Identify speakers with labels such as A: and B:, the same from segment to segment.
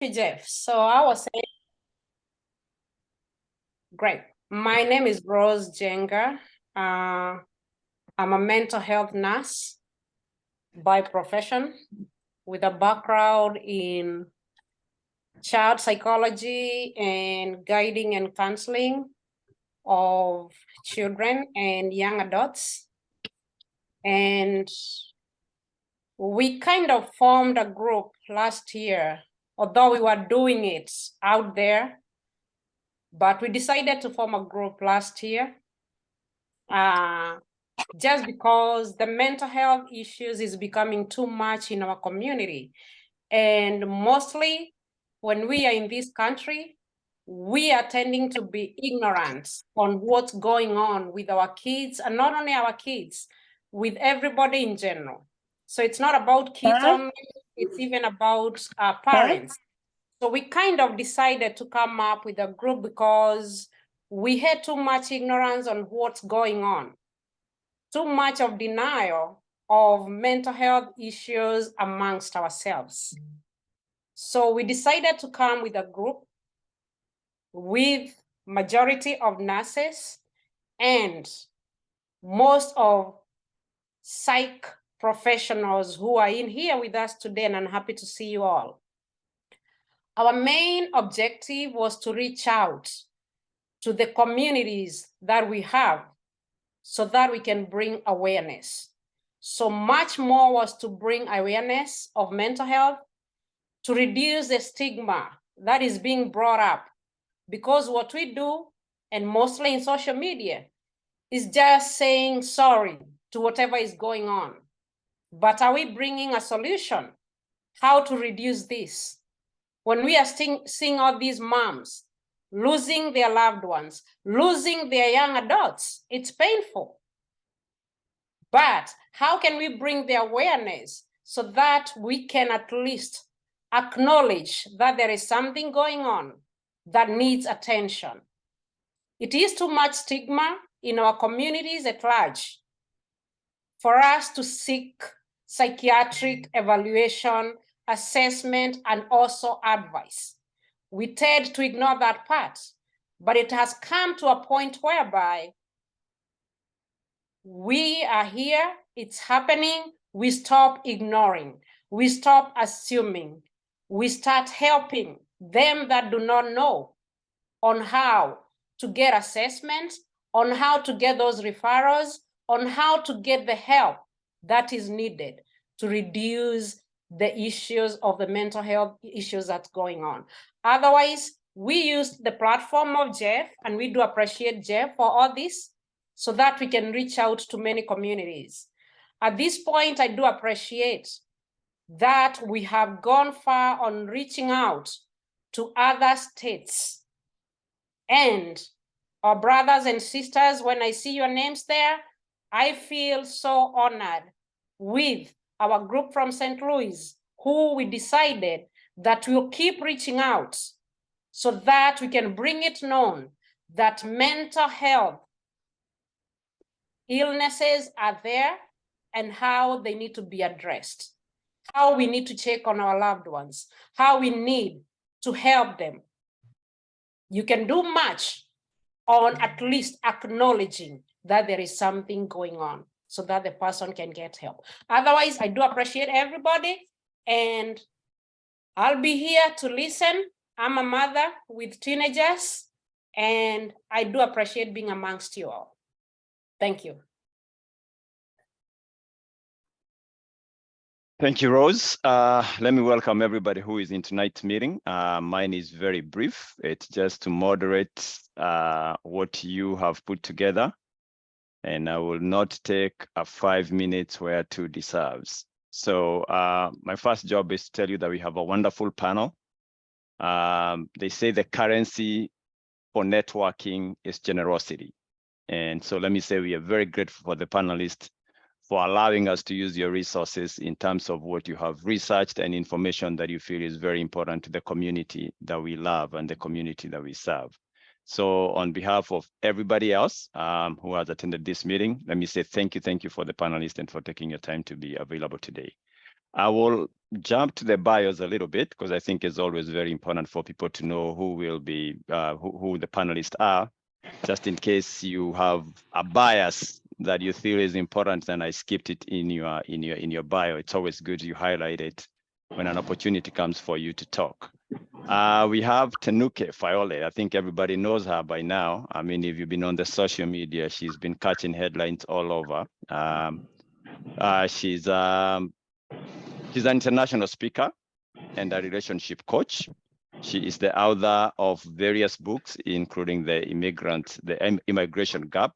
A: Jeff. So I was saying, great. My name is Rose Jenga. I'm a mental health nurse by profession with a background in child psychology and guiding and counseling of children and young adults. And we kind of formed a group last year, although we were doing it out there, but we decided to form a group last year just because the mental health issues is becoming too much in our community. And mostly when we are in this country, we are tending to be ignorant on what's going on with our kids, and not only our kids, with everybody in general. So it's not about kids only, it's even about parents. So we kind of decided to come up with a group because we had too much ignorance on what's going on, too much of denial of mental health issues amongst ourselves. So we decided to come with a group with majority of nurses and most of psych professionals who are in here with us today, and I'm happy to see you all. Our main objective was to reach out to the communities that we have so that we can bring awareness. So much more was to bring awareness of mental health, to reduce the stigma that is being brought up. Because what we do, and mostly in social media, is just saying sorry to whatever is going on. But are we bringing a solution? How to reduce this? When we are seeing all these moms losing their loved ones, losing their young adults, it's painful. But how can we bring the awareness so that we can at least acknowledge that there is something going on that needs attention? It is too much stigma in our communities at large for us to seek psychiatric evaluation, assessment, and also advice. We tend to ignore that part, but it has come to a point whereby we are here, it's happening, we stop ignoring, we stop assuming, we start helping them that do not know on how to get assessment, on how to get those referrals, on how to get the help that is needed to reduce the issues of the mental health issues that's going on. Otherwise, we use the platform of Jeff, and we do appreciate Jeff for all this, so that we can reach out to many communities. At this point, I do appreciate that we have gone far on reaching out to other states. And our brothers and sisters, when I see your names there, I feel so honored with our group from St. Louis, who we decided that we'll keep reaching out so that we can bring it known that mental health illnesses are there and how they need to be addressed, how we need to check on our loved ones, how we need to help them. You can do much on at least acknowledging that there is something going on so that the person can get help. Otherwise, I do appreciate everybody, and I'll be here to listen. I'm a mother with teenagers, and I do appreciate being amongst you all. Thank you.
B: Thank you, Rose. Let me welcome everybody who is in tonight's meeting. Mine is very brief. It's just to moderate what you have put together. And I will not take 5 minutes where 2 deserves. So my first job is to tell you that we have a wonderful panel. They say the currency for networking is generosity. And so let me say we are very grateful for the panelists for allowing us to use your resources in terms of what you have researched and information that you feel is very important to the community that we love and the community that we serve. So on behalf of everybody else who has attended this meeting, let me say thank you for the panelists and for taking your time to be available today. I will jump to the bios a little bit because I think it's always very important for people to know who will be, who the panelists are, just in case you have a bias that you feel is important and I skipped it in your bio. It's always good you highlight it when an opportunity comes for you to talk. We have Tinuke Fawole. I think everybody knows her by now. I mean, if you've been on the social media, she's been catching headlines all over. She's an international speaker and a relationship coach. She is the author of various books, including The Immigrant, The Immigration Gap,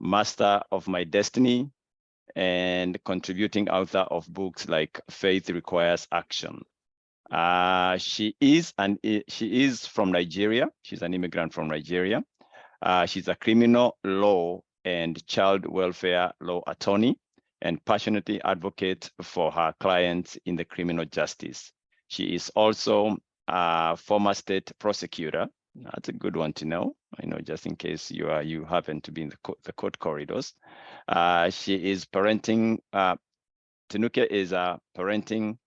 B: Master of My Destiny, and contributing author of books like Faith Requires Action. She is from Nigeria. She's an immigrant from Nigeria. She's a criminal law and child welfare law attorney and passionately advocate for her clients in the criminal justice. She is also a former state prosecutor. That's a good one to know, just in case you happen to be in the court corridors. She is parenting. Tinuke is a parenting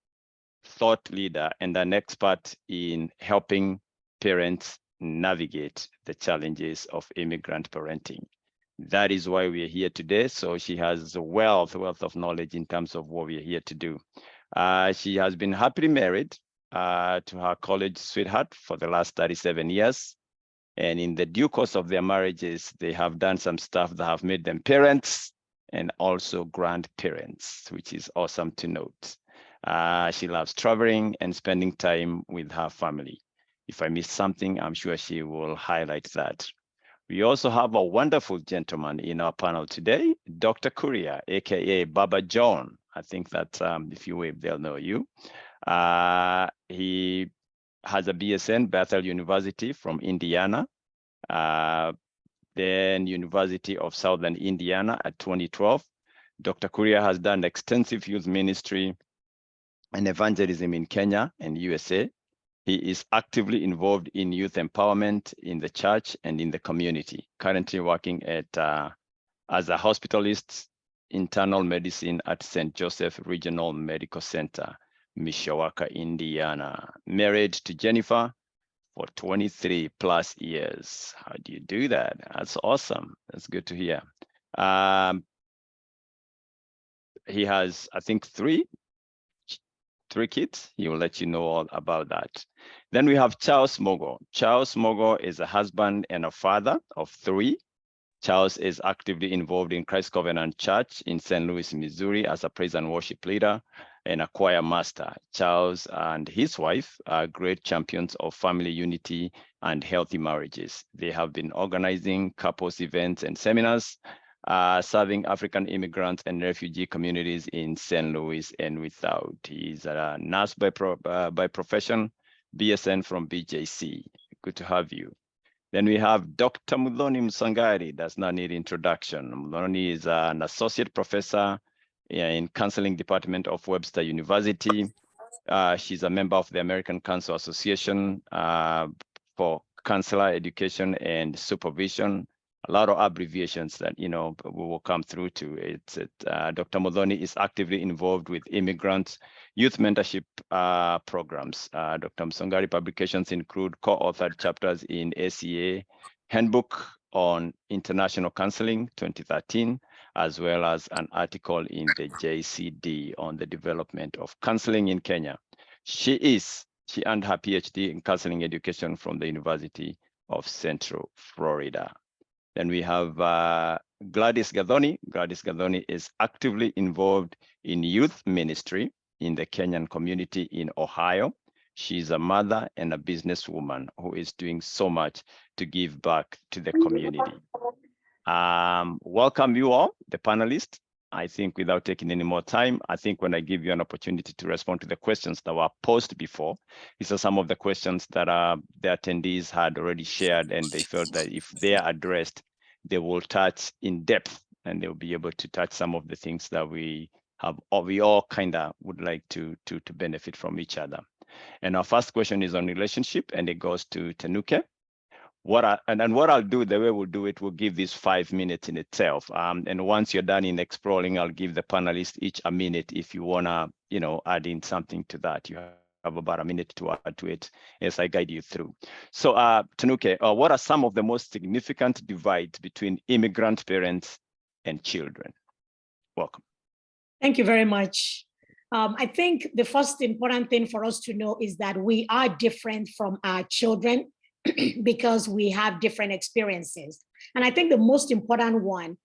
B: thought leader and an expert in helping parents navigate the challenges of immigrant parenting. That is why we are here today. So she has a wealth of knowledge in terms of what we are here to do. She has been happily married to her college sweetheart for the last 37 years. And in the due course of their marriages, they have done some stuff that have made them parents and also grandparents, which is awesome to note. She loves traveling and spending time with her family. If I missed something, I'm sure she will highlight that. We also have a wonderful gentleman in our panel today, Dr. Kuria, aka Baba John. I think that if you wave, they'll know you. He has a BSN, Bethel University from Indiana, then University of Southern Indiana at 2012. Dr. Kuria has done extensive youth ministry and evangelism in Kenya and USA. He is actively involved in youth empowerment in the church and in the community, currently working as a hospitalist, internal medicine at St. Joseph Regional Medical Center, Mishawaka, Indiana. Married to Jennifer for 23 plus years. How do you do that? That's awesome. That's good to hear. He has, I think, three kids. He will let you know all about that. Then we have Charles Mogo. Charles Mogo is a husband and a father of 3. Charles is actively involved in Christ Covenant Church in St. Louis, Missouri as a praise and worship leader and a choir master. Charles and his wife are great champions of family unity and healthy marriages. They have been organizing couples events and seminars, serving African immigrants and refugee communities in St. Louis and without. He's a nurse by profession, BSN from BJC. Good to have you. Then we have Dr. Muthoni Musangali, does not need introduction. Muthoni is an associate professor in counseling department of Webster University. She's a member of the American Council Association for Counselor Education and Supervision. A lot of abbreviations that we will come through to. Dr. Muthoni is actively involved with immigrant youth mentorship programs. Dr. Musangali publications include co-authored chapters in ACA Handbook on International Counseling 2013, as well as an article in the JCD on the development of counseling in Kenya. She earned her PhD in counseling education from the University of Central Florida. Then we have Gladys Gathoni. Gladys Gathoni is actively involved in youth ministry in the Kenyan community in Ohio. She's a mother and a businesswoman who is doing so much to give back to the community. Welcome you all, the panelists. I think without taking any more time, I think when I give you an opportunity to respond to the questions that were posed before, these are some of the questions that the attendees had already shared, and they felt that if they are addressed, they will touch in depth and they'll be able to touch some of the things that we have, or we all kind of would like to benefit from each other. And our first question is on relationship, and it goes to Tinuke. what I'll do, the way we'll do it, we'll give this 5 minutes in itself. And once you're done in exploring, I'll give the panelists each a minute if you wanna, add in something to that. You have about a minute to add to it as I guide you through. So Tinuke, what are some of the most significant divides between immigrant parents and children? Welcome.
C: Thank you very much. I think the first important thing for us to know is that we are different from our children because we have different experiences. And I think the most important one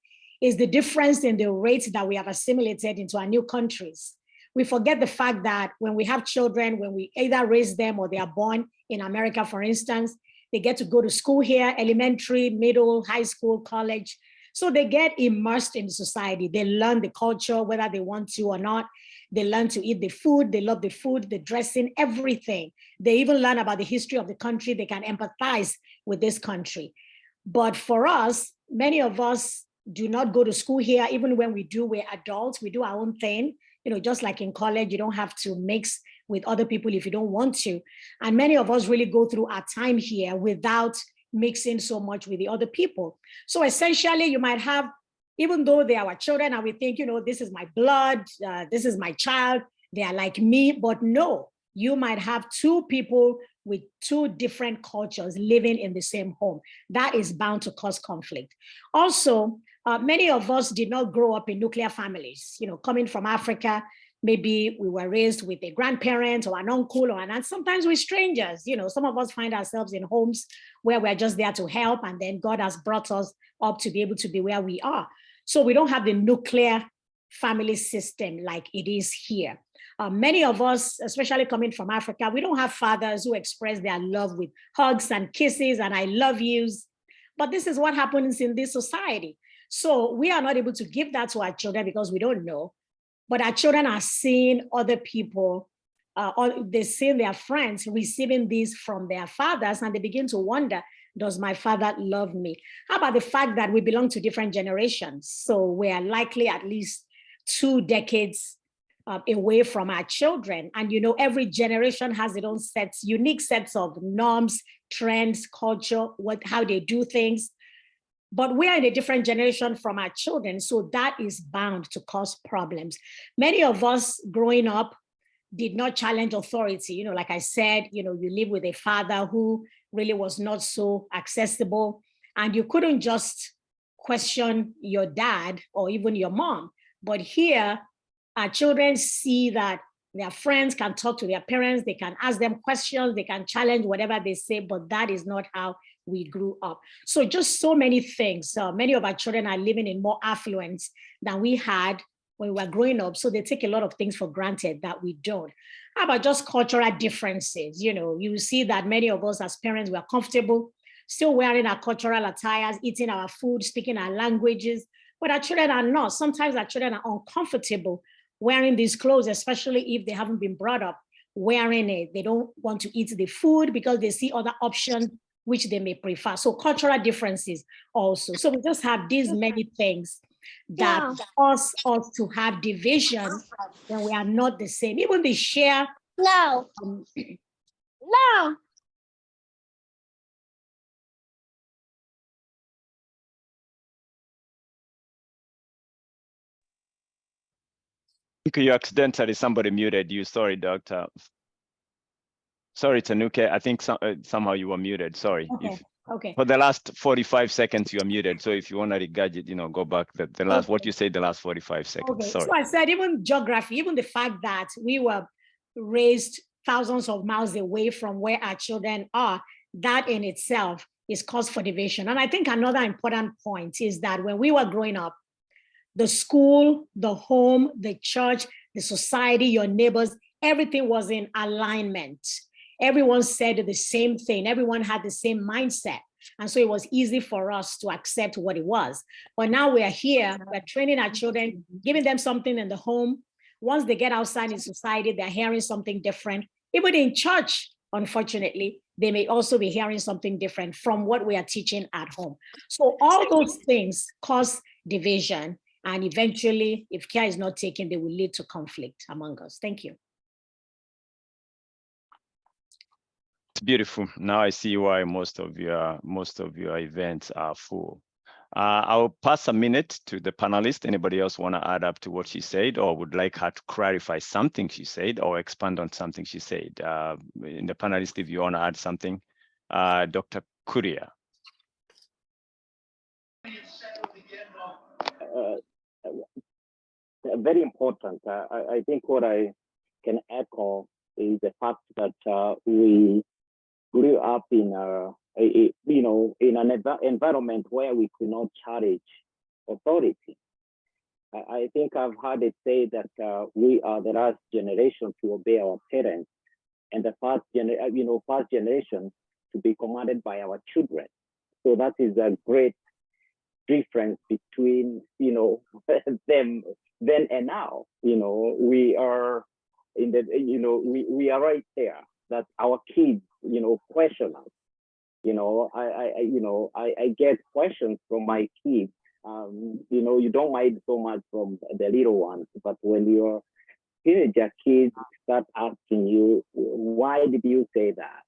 C: is the difference in the rates that we have assimilated into our new countries. We forget the fact that when we have children, when we either raise them or they are born in America, for instance, they get to go to school here, elementary, middle, high school, college. So they get immersed in society. They learn the culture, whether they want to or not. They learn to eat the food. They love the food, the dressing, everything. They even learn about the history of the country. They can empathize with this country. But for us, many of us do not go to school here. Even when we do, we're adults. We do our own thing. Just like in college, you don't have to mix with other people if you don't want to. And many of us really go through our time here without mixing so much with the other people. So essentially, you might have, even though they are our children and we think, this is my blood, this is my child, they are like me, but no, you might have two people with two different cultures living in the same home. That is bound to cause conflict. Also, many of us did not grow up in nuclear families, coming from Africa. Maybe we were raised with a grandparent or an uncle or an aunt. Sometimes we're strangers. Some of us find ourselves in homes where we're just there to help, and then God has brought us up to be able to be where we are. So we don't have the nuclear family system like it is here. Many of us, especially coming from Africa, we don't have fathers who express their love with hugs and kisses and I love yous. But this is what happens in this society. So we are not able to give that to our children because we don't know. But our children are seeing other people, or they're seeing their friends receiving these from their fathers, and they begin to wonder, does my father love me? How about the fact that we belong to different generations? So we are likely at least 2 decades away from our children. And every generation has its own unique sets of norms, trends, culture, how they do things. But we are in a different generation from our children, so that is bound to cause problems. Many of us growing up did not challenge authority. Like I said, you live with a father who really was not so accessible, and you couldn't just question your dad or even your mom. But here, our children see that their friends can talk to their parents, they can ask them questions, they can challenge whatever they say, but that is not how we grew up. So just so many things. Many of our children are living in more affluence than we had when we were growing up. So they take a lot of things for granted that we don't. How about just cultural differences? You see that many of us as parents, we are comfortable still wearing our cultural attires, eating our food, speaking our languages, but our children are not. Sometimes our children are uncomfortable wearing these clothes, especially if they haven't been brought up wearing it. They don't want to eat the food because they see other options which they may prefer. So cultural differences also. So we just have these many things that cause us to have division when we are not the same. Even the share.
D: No. No.
B: I think you accidentally, somebody muted you. Sorry, Doctor. Sorry, Tinuke. I think somehow you were muted. Sorry.
C: Okay. Okay.
B: For the last 45 seconds, you are muted. So if you want to regard it, go back the last, what you say, the last 45 seconds.
C: Okay.
B: Sorry.
C: So I said, even geography, even the fact that we were raised thousands of miles away from where our children are, that in itself is cause for division. And I think another important point is that when we were growing up, the school, the home, the church, the society, your neighbors, everything was in alignment. Everyone said the same thing. Everyone had the same mindset. And so it was easy for us to accept what it was. But now we are here, we're training our children, giving them something in the home. Once they get outside in society, they're hearing something different. Even in church, unfortunately, they may also be hearing something different from what we are teaching at home. So all those things cause division. And eventually, if care is not taken, they will lead to conflict among us. Thank you.
B: Beautiful. Now I see why most of your events are full. I'll pass a minute to the panelist. Anybody else want to add up to what she said, or would like her to clarify something she said, or expand on something she said? In the panelist, if you want to add something, Dr. Kuria.
E: Very important. I think what I can echo is the fact that we grew up in in an environment where we could not challenge authority. I think I've heard it say that we are the last generation to obey our parents, and the first generation to be commanded by our children. So that is a great difference between them then and now. We are in the we are right there that our kids question us. I get questions from my kids. You don't mind so much from the little ones, but when your teenager kids start asking you, why did you say that?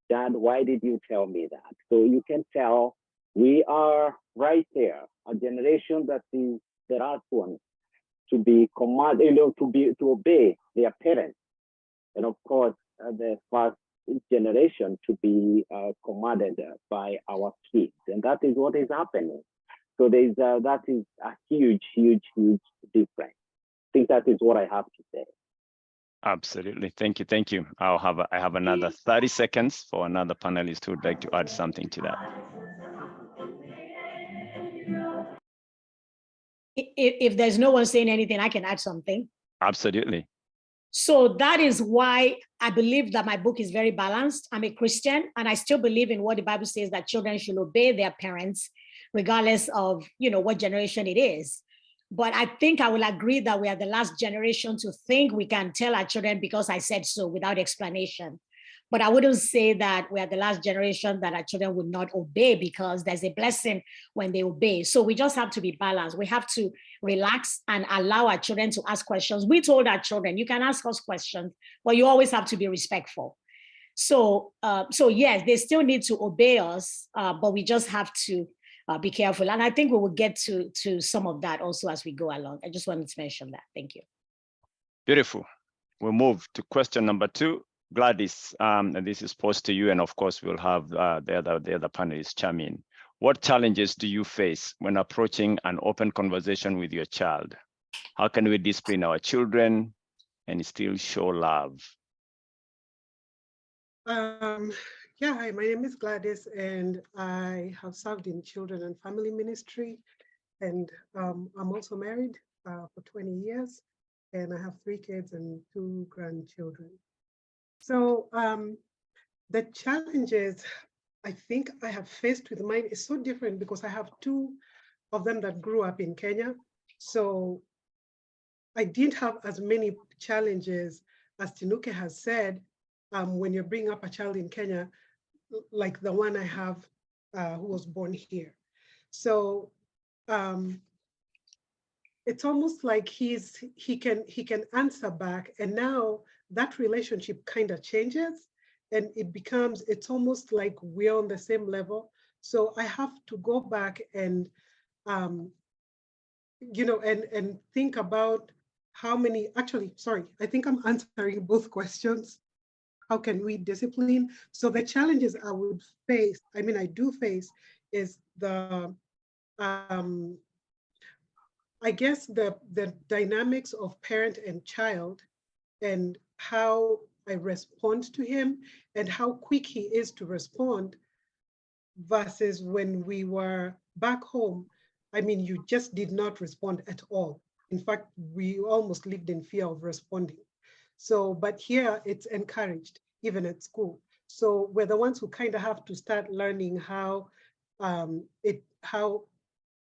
E: Dad, why did you tell me that? So you can tell we are right there, a generation that is the last one to be commanded, to obey their parents, and of course the first generation to be commanded by our kids, and that is what is happening. So that is a huge difference. I think that is what I have to say.
B: Absolutely. Thank you. I have another 30 seconds for another panelist who would like to add something to that.
C: If there's no one saying anything, I can add something.
B: Absolutely.
C: So that is why I believe that my book is very balanced. I'm a Christian, and I still believe in what the Bible says, that children should obey their parents, regardless of what generation it is. But I think I will agree that we are the last generation to think we can tell our children because I said so without explanation. But I wouldn't say that we are the last generation that our children would not obey, because there's a blessing when they obey. So we just have to be balanced. We have to relax and allow our children to ask questions. We told our children, you can ask us questions, but you always have to be respectful. So yes, they still need to obey us, but we just have to be careful. And I think we will get to some of that also as we go along. I just wanted to mention that. Thank you.
B: Beautiful. We'll move to question number 2. Gladys, and this is posed to you, and of course we'll have the other panelists chime in. What challenges do you face when approaching an open conversation with your child? How can we discipline our children and still show love?
F: Yeah, hi, my name is Gladys, and I have served in children and family ministry, and I'm also married for 20 years, and I have 3 kids and 2 grandchildren. So the challenges I think I have faced with mine is so different because I have 2 of them that grew up in Kenya. So I didn't have as many challenges as Tinuke has said when you're bringing up a child in Kenya, like the one I have who was born here. So it's almost like he can answer back, and now that relationship kind of changes, and it's almost like we're on the same level. So I have to go back and and think about how many, actually, sorry, I think I'm answering both questions. How can we discipline? So the challenges I would face, I do face, is the I guess the dynamics of parent and child, and how I respond to him and how quick he is to respond, versus when we were back home. You just did not respond at all. In fact, we almost lived in fear of responding. So, but here it's encouraged, even at school. So we're the ones who kind of have to start learning how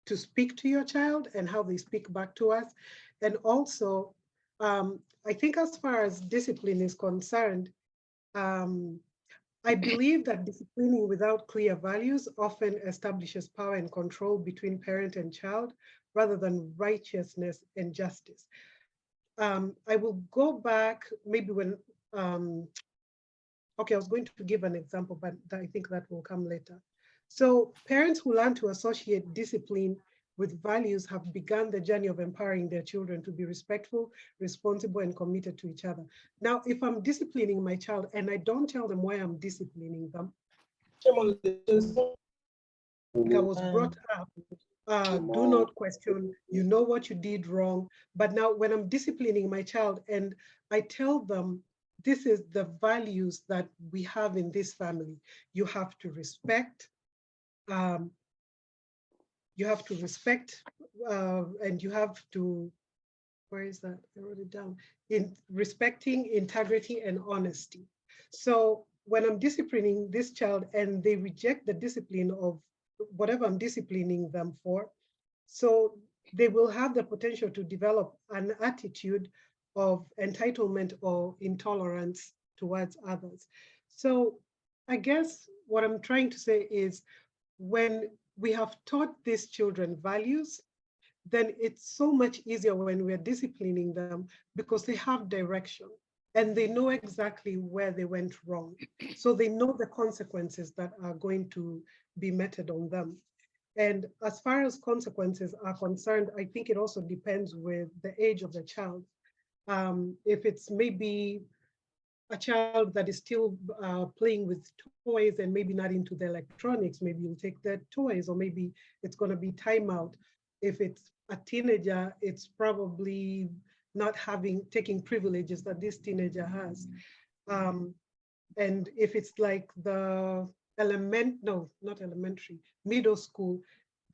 F: to speak to your child and how they speak back to us. And also, I think as far as discipline is concerned, I believe that disciplining without clear values often establishes power and control between parent and child, rather than righteousness and justice. I will go back maybe when okay, I was going to give an example, but I think that will come later. So parents who learn to associate discipline with values have begun the journey of empowering their children to be respectful, responsible, and committed to each other. Now, if I'm disciplining my child and I don't tell them why I'm disciplining them, I was brought up, do not question, you know what you did wrong. But now when I'm disciplining my child and I tell them, this is the values that we have in this family. You have to respect, and you have to, where is that? I wrote it down. In respecting integrity and honesty. So when I'm disciplining this child and they reject the discipline of whatever I'm disciplining them for, so they will have the potential to develop an attitude of entitlement or intolerance towards others. So I guess what I'm trying to say is when we have taught these children values, then it's so much easier when we're disciplining them because they have direction and they know exactly where they went wrong. So they know the consequences that are going to be meted on them. And as far as consequences are concerned, I think it also depends with the age of the child. If it's maybe a child that is still playing with toys and maybe not into the electronics, maybe you'll take their toys, or maybe it's going to be timeout. If it's a teenager, it's probably not taking privileges that this teenager has. And if it's like the middle school,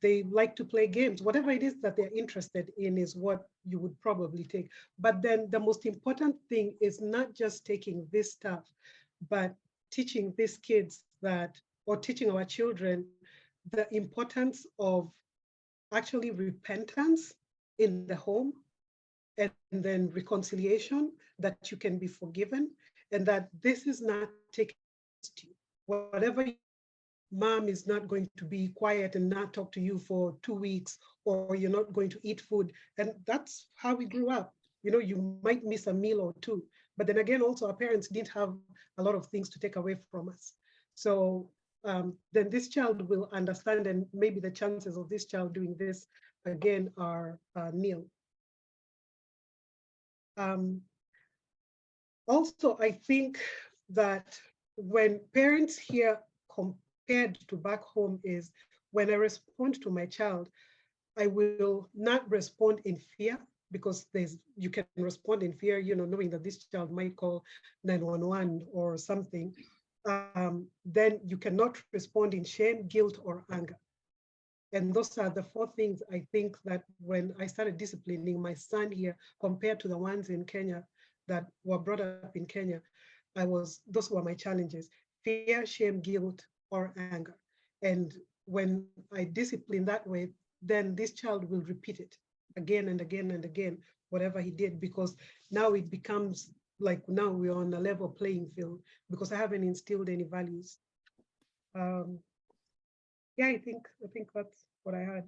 F: they like to play games. Whatever it is that they're interested in is what you would probably take. But then the most important thing is not just taking this stuff, but teaching these kids or teaching our children the importance of actually repentance in the home, and then reconciliation, that you can be forgiven, and that this is not taken to you. Whatever, mom is not going to be quiet and not talk to you for 2 weeks, or you're not going to eat food. And that's how we grew up. You know, you might miss a meal or two, but then again, also our parents didn't have a lot of things to take away from us. So then this child will understand, and maybe the chances of this child doing this again are nil. Also, I think that when parents hear compared to back home is when I respond to my child, I will not respond in fear, because you can respond in fear, you know, knowing that this child might call 911 or something. Then you cannot respond in shame, guilt, or anger. And those are the 4 things I think that when I started disciplining my son here, compared to the ones in Kenya that were brought up in Kenya, those were my challenges: fear, shame, guilt, or anger. And when I discipline that way, then this child will repeat it again and again and again, whatever he did, because now it becomes like, now we're on a level playing field because I haven't instilled any values. Yeah, I think that's what I had.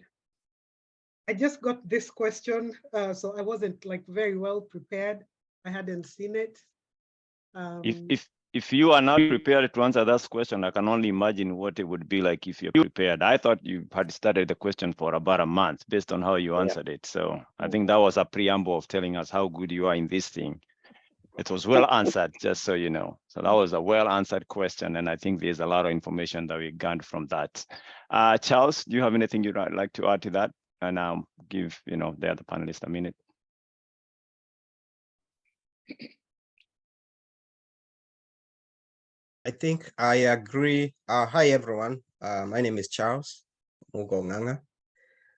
F: I just got this question, so I wasn't like very well prepared. I hadn't seen it.
B: If you are not prepared to answer that question, I can only imagine what it would be like if you're prepared. I thought you had studied the question for about a month based on how you answered it. So I think that was a preamble of telling us how good you are in this thing. It was well answered, just so you know. So that was a well answered question. And I think there's a lot of information that we gained from that. Charles, do you have anything you'd like to add to that? And give the other panelists a minute.
G: I think I agree. Hi, everyone. My name is Charles Nganga.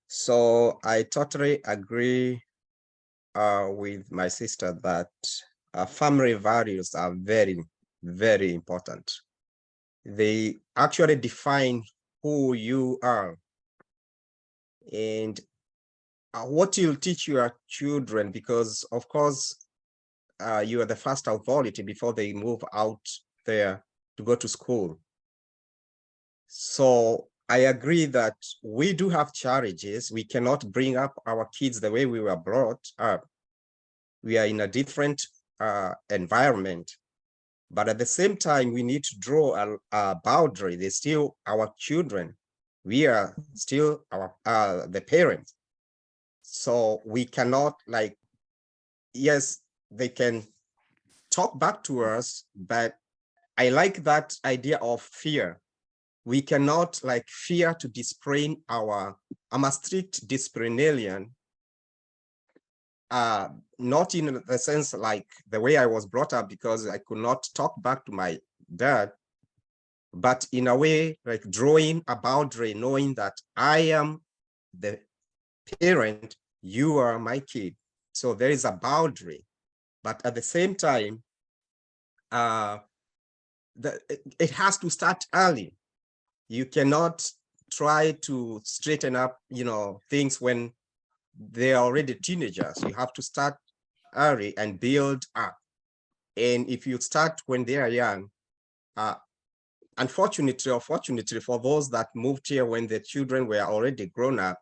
G: So I totally agree with my sister that family values are very, very important. They actually define who you are and what you'll teach your children, because of course, you are the first authority before they move out there to go to school. So I agree that we do have challenges. We cannot bring up our kids the way we were brought up. We are in a different environment, But at the same time, we need to draw a boundary. They're still our children. We are still the parents. So we cannot, like, yes, they can talk back to us, but I like that idea of fear. We cannot like fear to discipline I'm a strict disciplinarian, not in the sense like the way I was brought up, because I could not talk back to my dad, but in a way like drawing a boundary, knowing that I am the parent, you are my kid. So there is a boundary, but at the same time, it has to start early. You cannot try to straighten up, things when they're already teenagers. You have to start early and build up. And if you start when they are young, unfortunately or fortunately for those that moved here when the children were already grown up,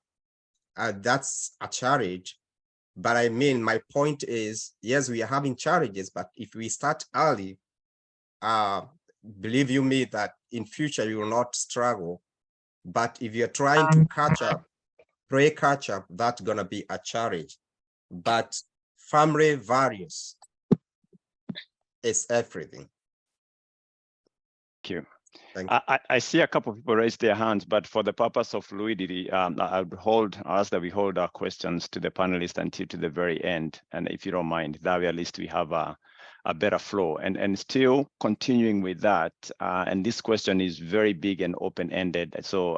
G: that's a challenge. But I mean, my point is, yes, we are having challenges, but if we start early, believe you me that in future you will not struggle. But if you're trying to catch up, that's gonna be a challenge. But family values is everything.
B: Thank you.
G: Thank you.
B: I see a couple of people raise their hands, but for the purpose of fluidity, I would ask that we hold our questions to the panelists until to the very end. And if you don't mind, that way at least we have a better flow. And still continuing with that, and this question is very big and open-ended. So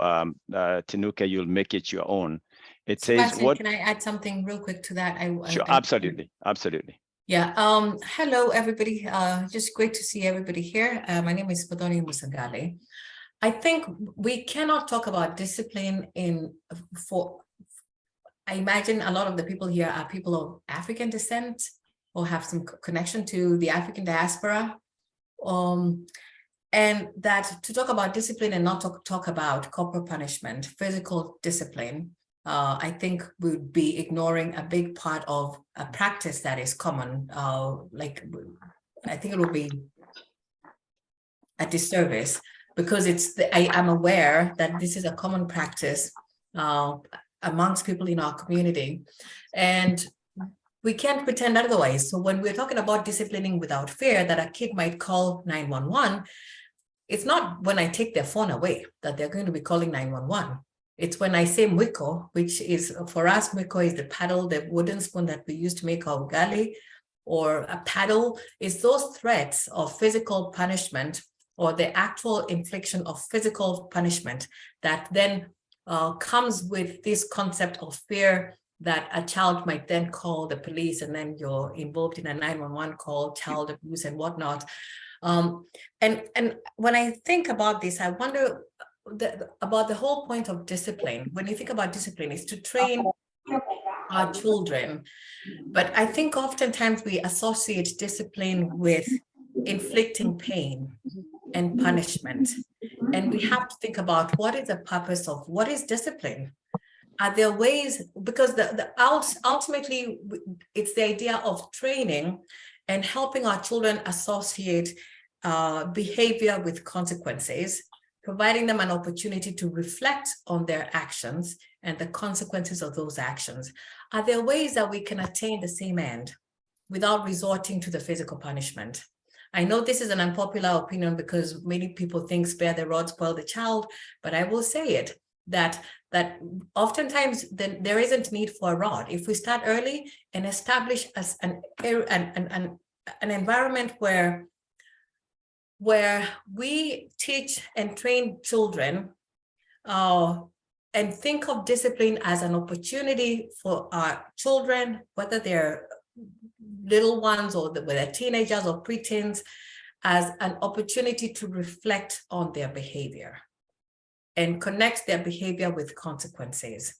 B: Tinuke, you'll make it your own. It says,
H: Sebastian, can I add something real quick to that?
B: Sure, absolutely, absolutely.
H: Yeah, hello, everybody. Just great to see everybody here. My name is Muthoni Musangali. I think we cannot talk about discipline I imagine a lot of the people here are people of African descent or have some connection to the African diaspora. And that to talk about discipline and not talk about corporal punishment, physical discipline, I think would be ignoring a big part of a practice that is common. I think it would be a disservice because I am aware that this is a common practice amongst people in our community, and we can't pretend otherwise. So when we're talking about disciplining without fear, that a kid might call 911, it's not when I take their phone away that they're going to be calling 911. It's when I say mwiko, which is, for us, mwiko is the paddle, the wooden spoon that we use to make our ugali, or a paddle, is those threats of physical punishment or the actual infliction of physical punishment that then comes with this concept of fear that a child might then call the police, and then you're involved in a 911 call, child abuse and whatnot. And when I think about this, I wonder about the whole point of discipline. When you think about discipline, is to train our children. But I think oftentimes we associate discipline with inflicting pain and punishment. And we have to think about what is the purpose of what is discipline? Are there ways, because ultimately it's the idea of training and helping our children associate behavior with consequences, providing them an opportunity to reflect on their actions and the consequences of those actions. Are there ways that we can attain the same end without resorting to the physical punishment? I know this is an unpopular opinion because many people think spare the rod, spoil the child, but I will say it, that oftentimes there isn't need for a rod. If we start early and establish as an environment where we teach and train children and think of discipline as an opportunity for our children, whether they're little ones or whether they're teenagers or preteens, as an opportunity to reflect on their behavior and connect their behavior with consequences.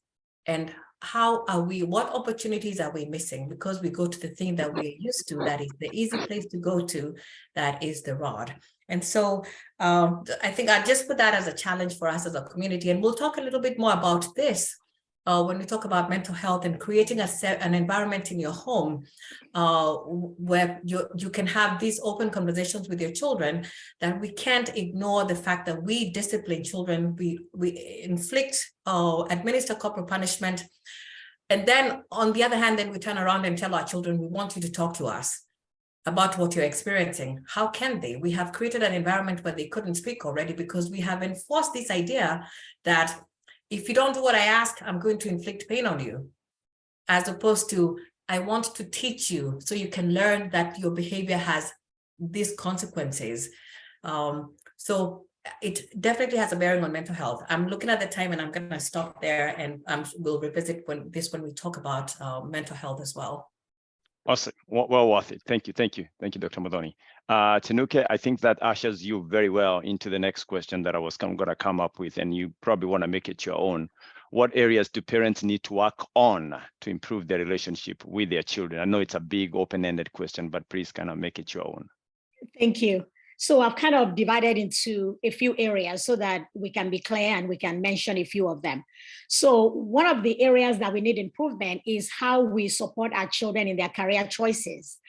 H: And what opportunities are we missing? Because we go to the thing that we're used to, that is the easy place to go to, that is the rod. And so I think I just put that as a challenge for us as a community. And we'll talk a little bit more about this when we talk about mental health and creating an environment in your home where you can have these open conversations with your children, that we can't ignore the fact that we discipline children, we inflict or administer corporal punishment. And then on the other hand, then we turn around and tell our children, we want you to talk to us about what you're experiencing. How can they? We have created an environment where they couldn't speak already because we have enforced this idea that if you don't do what I ask, I'm going to inflict pain on you, as opposed to, I want to teach you so you can learn that your behavior has these consequences. So it definitely has a bearing on mental health. I'm looking at the time and I'm going to stop there, and we'll revisit when we talk about mental health as well.
B: Awesome. Well worth it. Thank you, Dr. Muthoni. Tinuke, I think that ushers you very well into the next question that I was going to come up with, and you probably want to make it your own. What areas do parents need to work on to improve their relationship with their children? I know it's a big open-ended question, but please kind of make it your own.
C: Thank you. So I've kind of divided into a few areas so that we can be clear and we can mention a few of them. So one of the areas that we need improvement is how we support our children in their career choices.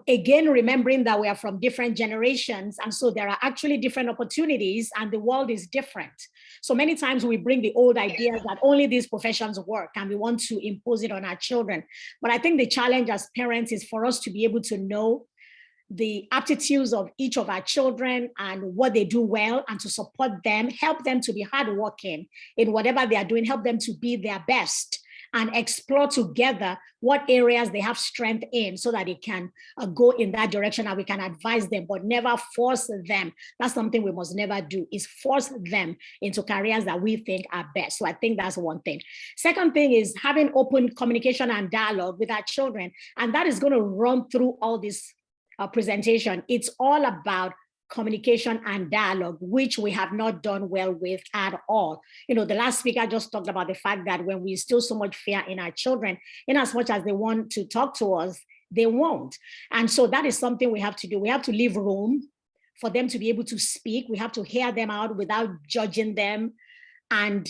C: Again, remembering that we are from different generations, and so there are actually different opportunities and the world is different. So many times we bring the old ideas that only these professions work and we want to impose it on our children. But I think the challenge as parents is for us to be able to know the aptitudes of each of our children and what they do well, and to support them, help them to be hardworking in whatever they are doing, help them to be their best, and explore together what areas they have strength in so that they can go in that direction, and we can advise them, but never force them. That's something we must never do, is force them into careers that we think are best. So I think that's one thing. Second thing is having open communication and dialogue with our children, and that is going to run through all this presentation. It's all about communication and dialogue, which we have not done well with at all. You know, the last speaker just talked about the fact that when we instill so much fear in our children, in as much as they want to talk to us, they won't. And so that is something we have to do. We have to leave room for them to be able to speak. We have to hear them out without judging them, and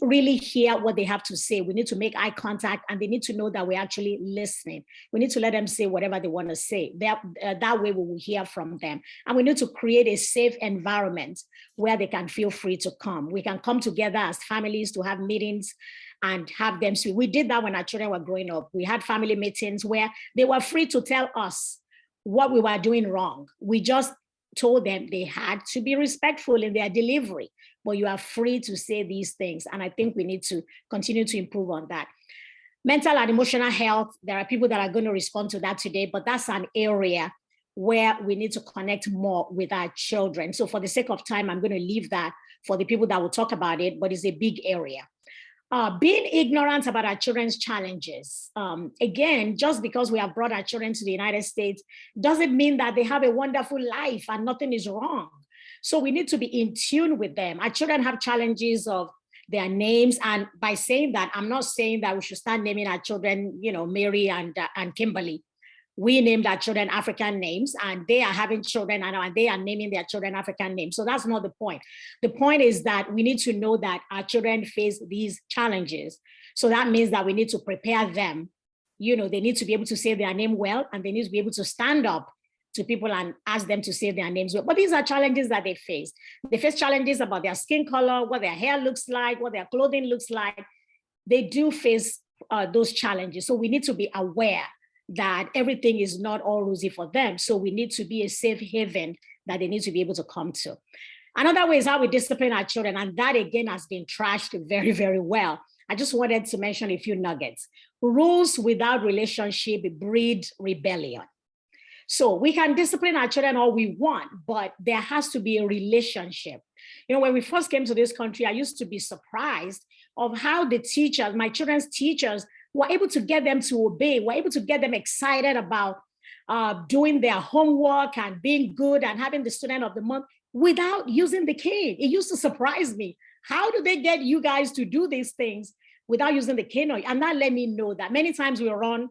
C: really hear what they have to say. We need to make eye contact, and they need to know that we're actually listening. We need to let them say whatever they want to say. That way we will hear from them. And we need to create a safe environment where they can feel free to come. We can come together as families to have meetings and have them speak. We did that when our children were growing up. We had family meetings where they were free to tell us what we were doing wrong. We just told them they had to be respectful in their delivery, but you are free to say these things. And I think we need to continue to improve on that. Mental and emotional health, there are people that are going to respond to that today, but that's an area where we need to connect more with our children. So for the sake of time, I'm going to leave that for the people that will talk about it, but it's a big area. Being ignorant about our children's challenges. Again, just because we have brought our children to the United States doesn't mean that they have a wonderful life and nothing is wrong. So we need to be in tune with them. Our children have challenges of their names. And by saying that, I'm not saying that we should start naming our children, you know, Mary and Kimberly. We named our children African names, and they are having children and they are naming their children African names. So that's not the point. The point is that we need to know that our children face these challenges. So that means that we need to prepare them. You know, they need to be able to say their name well, and they need to be able to stand up to people and ask them to say their names well. But these are challenges that they face. They face challenges about their skin color, what their hair looks like, what their clothing looks like. They do face those challenges. So we need to be aware that everything is not all rosy for them. So we need to be a safe haven that they need to be able to come to. Another way is how we discipline our children. And that again has been trashed very, very well. I just wanted to mention a few nuggets. Rules without relationship breed rebellion. So we can discipline our children all we want, but there has to be a relationship. You know, when we first came to this country, I used to be surprised of how the teachers, my children's teachers, were able to get them to obey, were able to get them excited about doing their homework and being good and having the student of the month without using the cane. It used to surprise me. How do they get you guys to do these things without using the cane? And that let me know that many times we run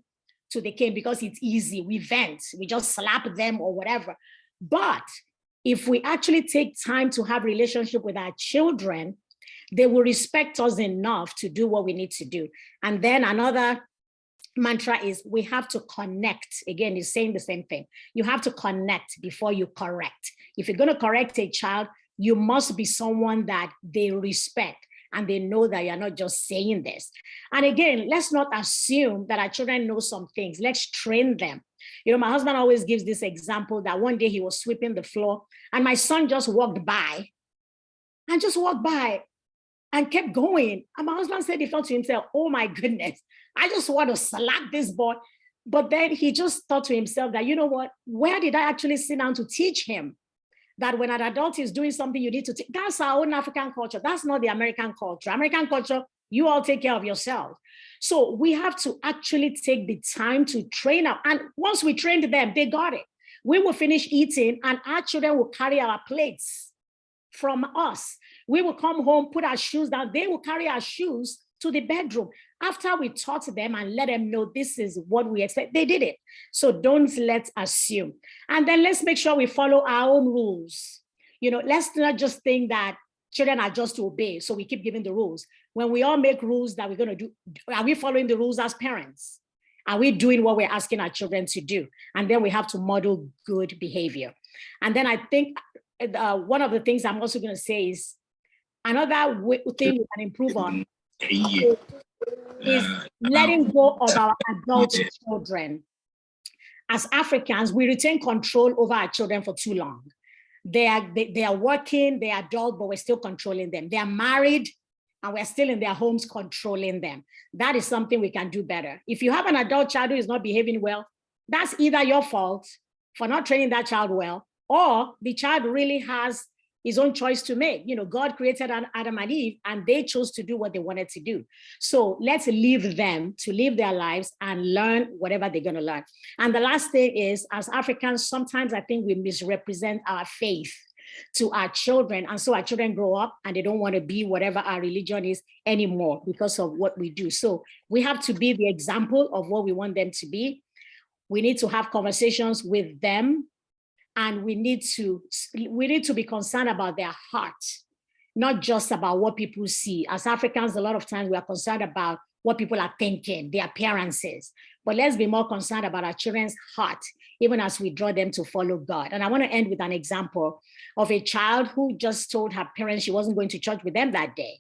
C: to the cane because it's easy. We vent, we just slap them or whatever. But if we actually take time to have relationship with our children, they will respect us enough to do what we need to do. And then another mantra is we have to connect. Again, it's saying the same thing. You have to connect before you correct. If you're going to correct a child, you must be someone that they respect and they know that you're not just saying this. And again, let's not assume that our children know some things. Let's train them. You know, my husband always gives this example that one day he was sweeping the floor and my son just walked by and kept going. And my husband said he thought to himself, oh my goodness, I just want to slap this boy. But then he just thought to himself that, you know what, where did I actually sit down to teach him that when an adult is doing something, you need to take? That's our own African culture. That's not the American culture. American culture, you all take care of yourself. So we have to actually take the time to train up. And once we trained them, they got it. We will finish eating and our children will carry our plates from us. We will come home, put our shoes down. They will carry our shoes to the bedroom. After we taught them and let them know this is what we expect, they did it. So don't let's assume. And then let's make sure we follow our own rules. You know, let's not just think that children are just to obey, so we keep giving the rules. When we all make rules that we're going to do, are we following the rules as parents? Are we doing what we're asking our children to do? And then we have to model good behavior. And then I think one of the things I'm also going to say is another thing we can improve on is letting go of our adult children. As Africans, we retain control over our children for too long. They are working, they are adult, but we're still controlling them. They are married and we're still in their homes controlling them. That is something we can do better. If you have an adult child who is not behaving well, that's either your fault for not training that child well, or the child really has his own choice to make. You know, God created Adam and Eve and they chose to do what they wanted to do. So let's leave them to live their lives and learn whatever they're going to learn. And the last thing is, as Africans, sometimes I think we misrepresent our faith to our children. And so our children grow up and they don't want to be whatever our religion is anymore because of what we do. So we have to be the example of what we want them to be. We need to have conversations with them. And we need to be concerned about their heart, not just about what people see. As Africans, a lot of times we are concerned about what people are thinking, their appearances. But let's be more concerned about our children's heart, even as we draw them to follow God. And I want to end with an example of a child who just told her parents she wasn't going to church with them that day.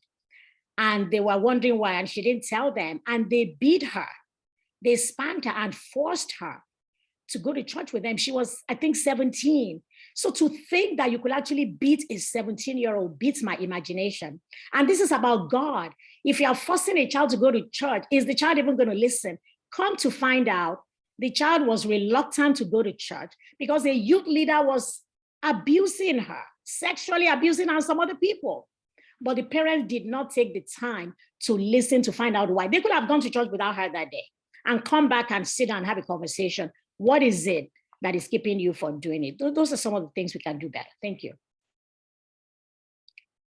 C: And they were wondering why, and she didn't tell them. And they beat her. They spanked her and forced her to go to church with them. She was, I think, 17. So to think that you could actually beat a 17-year-old beats my imagination. And this is about God. If you are forcing a child to go to church, is the child even going to listen? Come to find out, the child was reluctant to go to church because a youth leader was abusing her, sexually abusing her and some other people. But the parents did not take the time to listen to find out why. They could have gone to church without her that day and come back and sit down and have a conversation. What is it that is keeping you from doing it? Those are some of the things we can do better. Thank you.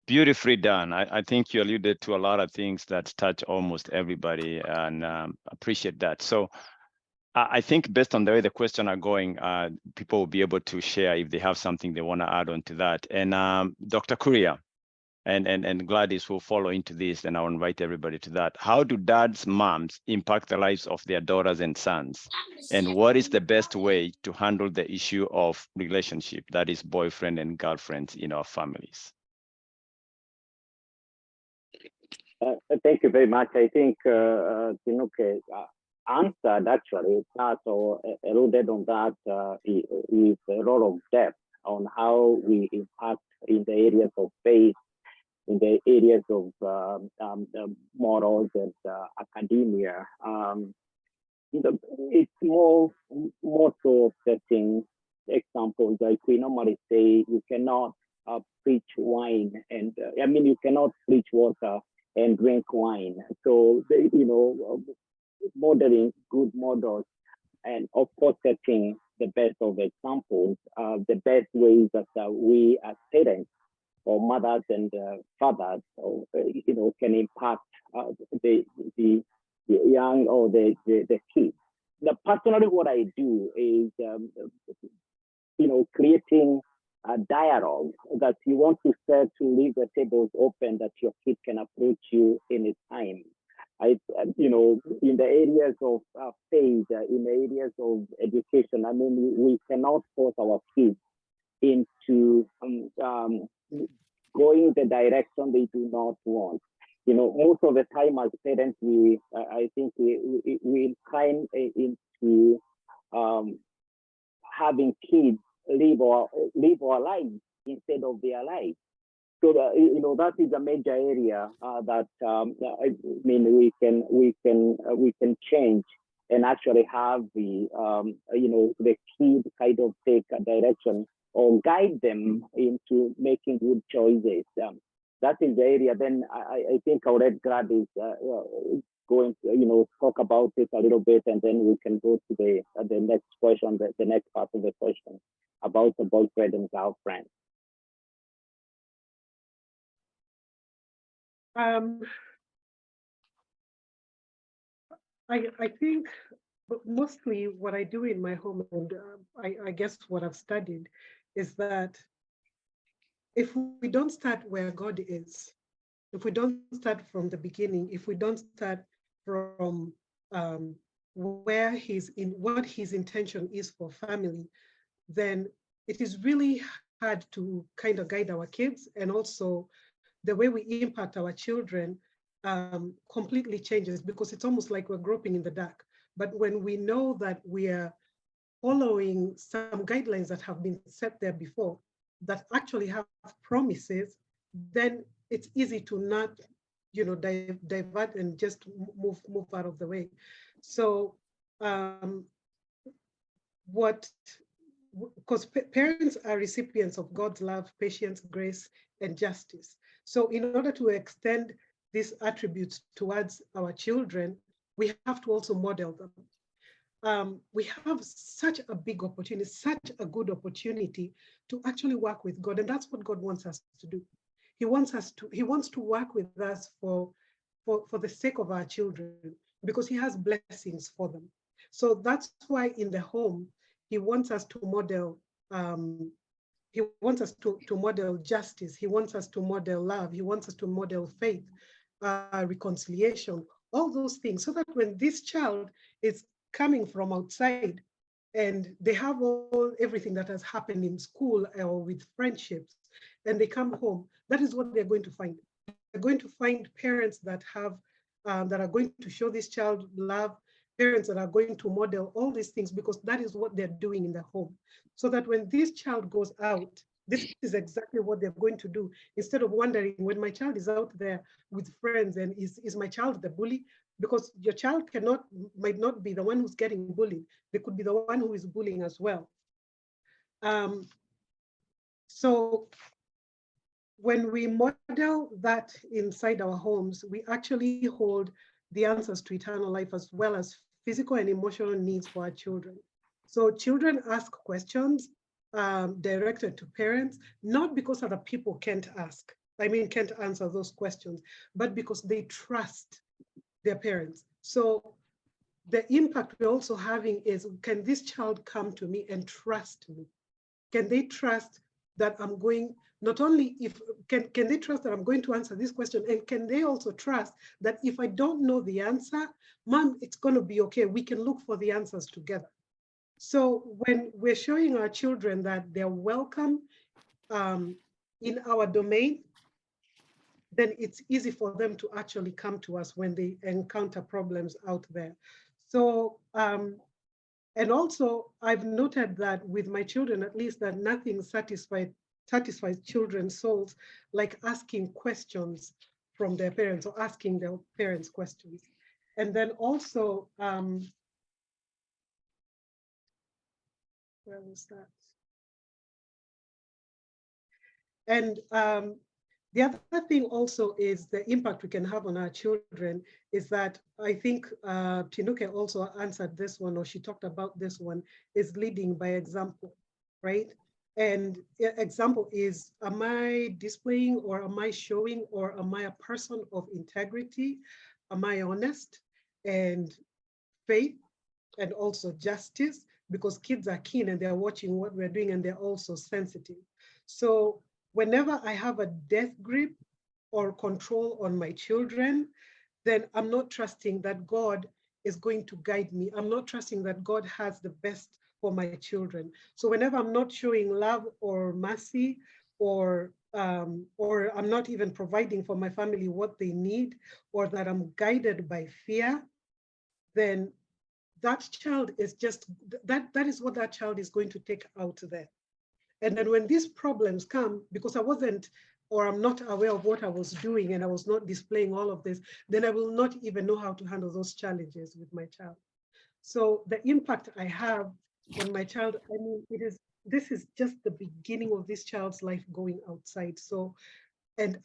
B: Beautifully done. I think you alluded to a lot of things that touch almost everybody, and appreciate that. So I think based on the way the questions are going, people will be able to share if they have something they want to add on to that. And Dr. Kuria and Gladys will follow into this, and I'll invite everybody to that. How do dads, moms impact the lives of their daughters and sons? And what is the best way to handle the issue of relationship, that is boyfriend and girlfriends in our families?
E: Thank you very much. I think Tinuke answered actually that, or alluded on that, is a lot of depth on how we impact in the areas of faith, in the areas of morals and academia. It's more so setting examples. Like we normally say, you cannot preach wine and you cannot preach water and drink wine. So modeling good models, and of course setting the best of examples, the best ways that we as parents or mothers and fathers, can impact the young or the kids. Personally, what I do is, creating dialogue, that you want to leave the tables open, that your kid can approach you anytime. You know, in the areas of faith, in the areas of education, I mean, we cannot force our kids into going the direction they do not want. You know, most of the time as parents, I think we incline into having kids live our lives instead of their lives. So you know, that is a major area that I mean we can change and actually have the you know, the kid kind of take a direction or guide them into making good choices. That is the area. Then I think I'll let Gladys going to, you know, talk about it a little bit, and then we can go to the next question, the next part of the question about the boyfriend and girlfriend.
F: I think mostly what I do in my home, and I guess what I've studied, is that if we don't start where God is, if we don't start from the beginning, if we don't start from where what his intention is for family, then it is really hard to kind of guide our kids, and also the way we impact our children completely changes, because it's almost like we're groping in the dark. But when we know that we are following some guidelines that have been set there before, that actually have promises, then it's easy to not, you know, divert and just move out of the way. So because parents are recipients of God's love, patience, grace, and justice. So in order to extend these attributes towards our children, we have to also model them. We have such a big opportunity, such a good opportunity to actually work with God. And that's what God wants us to do. He wants to work with us for the sake of our children, because he has blessings for them. So that's why in the home, he wants us to model, he wants us to model justice. He wants us to model love. He wants us to model faith, reconciliation, all those things, so that when this child is coming from outside and they have everything that has happened in school or with friendships, and they come home, that is what they're going to find. They're going to find parents that have, that are going to show this child love, parents that are going to model all these things, because that is what they're doing in the home. So that when this child goes out, this is exactly what they're going to do. Instead of wondering, when my child is out there with friends, and is my child the bully? Because your child might not be the one who's getting bullied. They could be the one who is bullying as well. So when we model that inside our homes, we actually hold the answers to eternal life, as well as physical and emotional needs for our children. So children ask questions directed to parents, not because other people can't answer those questions, but because they trust their parents. So the impact we're also having is, can this child come to me and trust me? Can they trust that I'm going, not only can they trust that I'm going to answer this question, and can they also trust that if I don't know the answer, Mom, it's going to be okay. We can look for the answers together. So when we're showing our children that they're welcome in our domain, then it's easy for them to actually come to us when they encounter problems out there. So, and also I've noted that with my children, at least, that nothing satisfies children's souls like asking questions from their parents, or asking their parents questions. And then also, where was that? And the other thing also is the impact we can have on our children is that, I think Tinuke also answered this one, or she talked about this one, is leading by example, right? And example is, am I displaying, or am I showing, or am I a person of integrity? Am I honest and faith, and also justice? Because kids are keen and they're watching what we're doing, and they're also sensitive. So whenever I have a death grip or control on my children, then I'm not trusting that God is going to guide me. I'm not trusting that God has the best for my children. So whenever I'm not showing love or mercy, or I'm not even providing for my family what they need, or that I'm guided by fear, then that child is just, that is what that child is going to take out there. And then when these problems come, because I wasn't, or I'm not aware of what I was doing and I was not displaying all of this, then I will not even know how to handle those challenges with my child. So the impact I have on my child, I mean, this is just the beginning of this child's life going outside. So, and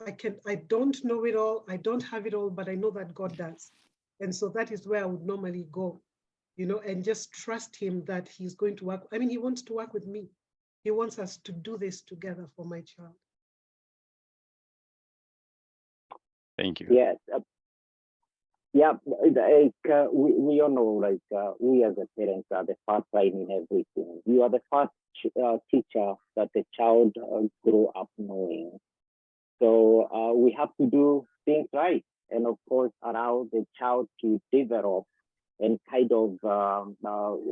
F: I don't know it all, I don't have it all, but I know that God does. And so that is where I would normally go, you know, and just trust him that he's going to work. I mean, he wants to work with me. He wants us to do this together for my child.
B: Thank you.
E: Yes. Yeah, we all know, like, we as a parents are the first line in everything. You are the first teacher that the child grow up knowing. So we have to do things right, and of course allow the child to develop and kind of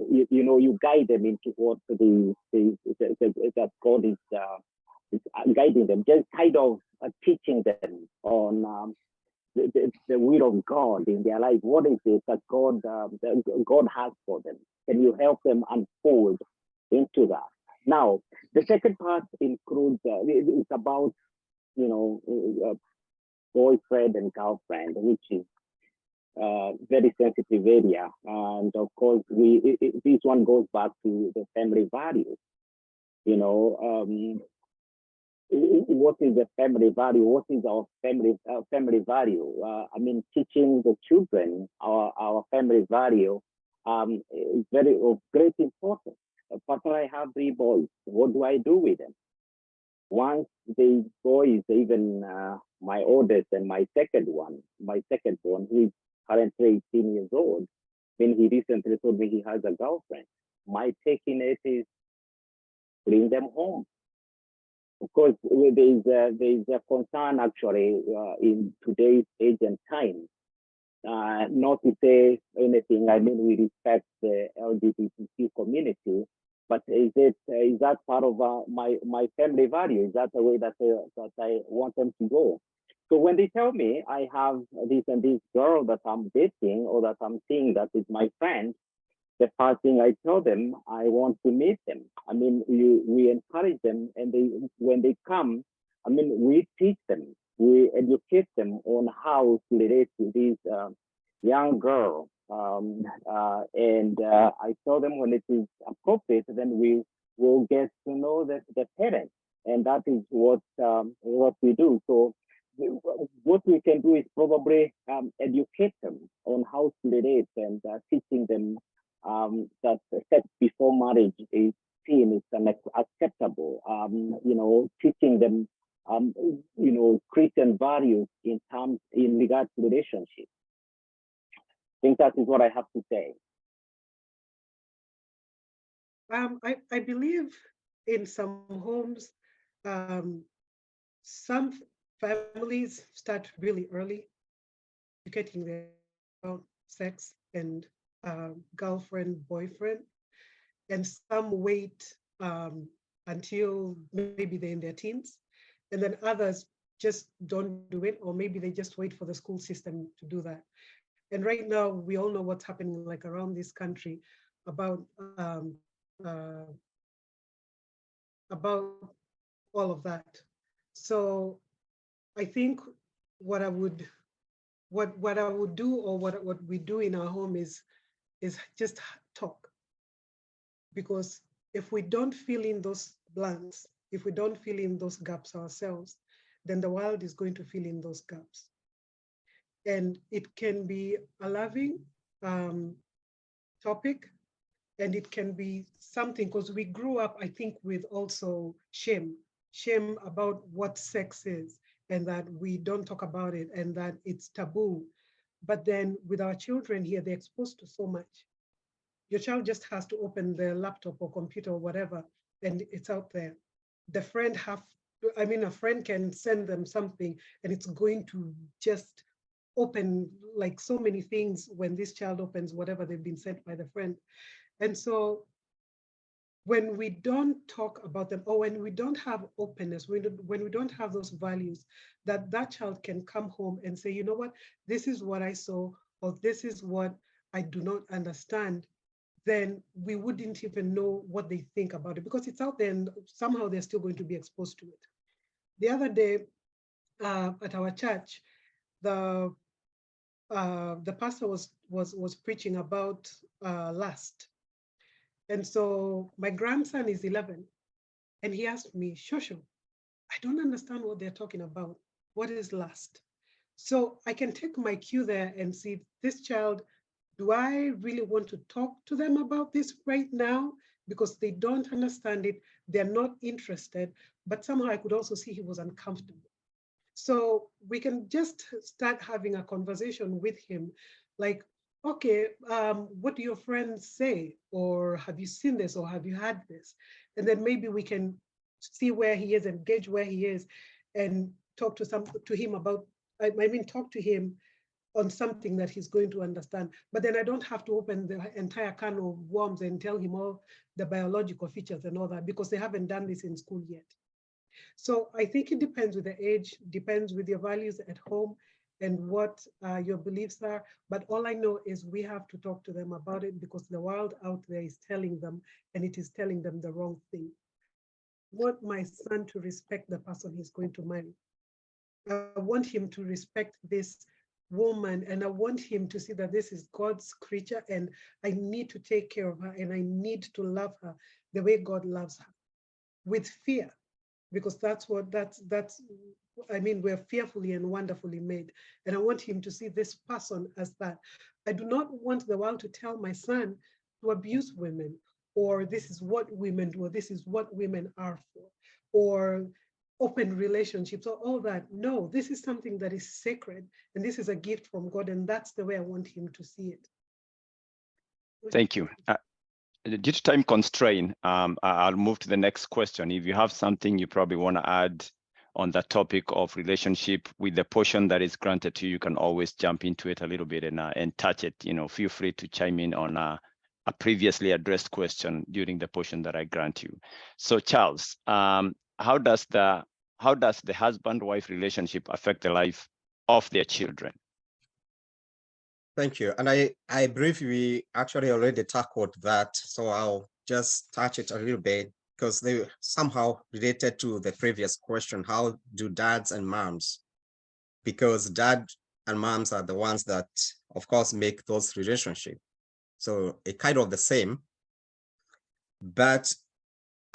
E: you guide them into what that God is guiding them, just kind of teaching them on the will of God in their life. What is it that God has for them? Can you help them unfold into that? Now, the second part includes it's about boyfriend and girlfriend, which is very sensitive area, and of course this one goes back to the family values. What is the family value? What is our family value? I mean, teaching the children our family value is very of great importance. Partner, I have 3 boys. What do I do with them? Once the boys, even my oldest and my second born, who is currently 18 years old, when he recently told me he has a girlfriend, my taking it is bring them home. Of course, there is a concern actually in today's age and time. Not to say anything, I mean, we respect the LGBTQ community, but is that part of my family value? Is that the way that I want them to go? So when they tell me I have this and this girl that I'm dating or that I'm seeing that is my friend, the first thing I tell them, I want to meet them. I mean, we encourage them, and when they come, I mean, we teach them, we educate them on how to relate to this young girl. And I tell them when it is appropriate, then we will get to know the parents, and that is what we do. So what we can do is probably educate them on how to relate and teaching them that sex before marriage is seen as unacceptable. Teaching them, Christian values in regards to relationships. I think that is what I have to say.
F: I believe in some homes, some families start really early, educating them about sex and girlfriend, boyfriend, and some wait until maybe they're in their teens, and then others just don't do it, or maybe they just wait for the school system to do that. And right now, we all know what's happening like around this country about all of that. So I think what I would do, or what we do in our home is just talk. Because if we don't fill in those blanks, if we don't fill in those gaps ourselves, then the world is going to fill in those gaps. And it can be a loving topic, and it can be something, because we grew up, I think, with also shame about what sex is, and that we don't talk about it, and that it's taboo. But then with our children here, they're exposed to so much. Your child just has to open their laptop or computer or whatever, and it's out there. the friend a friend can send them something and it's going to just open like so many things when this child opens whatever they've been sent by the friend. And so when we don't talk about them, or when we don't have openness, when we don't have those values, that child can come home and say, you know what, this is what I saw, or this is what I do not understand, then we wouldn't even know what they think about it, because it's out there and somehow they're still going to be exposed to it. The other day at our church, the pastor was preaching about lust. And so my grandson is 11, and he asked me, Shosho, I don't understand what they're talking about. What is lust? So I can take my cue there and see this child, do I really want to talk to them about this right now? Because they don't understand it, they're not interested, but somehow I could also see he was uncomfortable. So we can just start having a conversation with him, like, okay, what do your friends say? Or have you seen this, or have you had this? And then maybe we can see where he is and gauge where he is and talk to him about, talk to him on something that he's going to understand. But then I don't have to open the entire can of worms and tell him all the biological features and all that, because they haven't done this in school yet. So I think it depends with the age, depends with your values at home and what your beliefs are. But all I know is we have to talk to them about it, because the world out there is telling them, and it is telling them the wrong thing. I want my son to respect the person he's going to marry. I want him to respect this woman, and I want him to see that this is God's creature, and I need to take care of her, and I need to love her the way God loves her, with fear, because we're fearfully and wonderfully made. And I want him to see this person as that. I do not want the world to tell my son to abuse women, or this is what women do, or this is what women are for, or open relationships, or all that. No, this is something that is sacred, and this is a gift from God, and that's the way I want him to see it.
B: Thank you. Due to time constraint, I'll move to the next question. If you have something you probably want to add on that topic of relationship with the portion that is granted to you, you can always jump into it a little bit and touch it. Feel free to chime in on a previously addressed question during the portion that I grant you. So Charles, how does the husband-wife relationship affect the life of their children?
G: Thank you. And I briefly actually already tackled that, so I'll just touch it a little bit, because they somehow related to the previous question. How do dads and moms, because dad and moms are the ones that, of course, make those relationships. So it kind of the same, but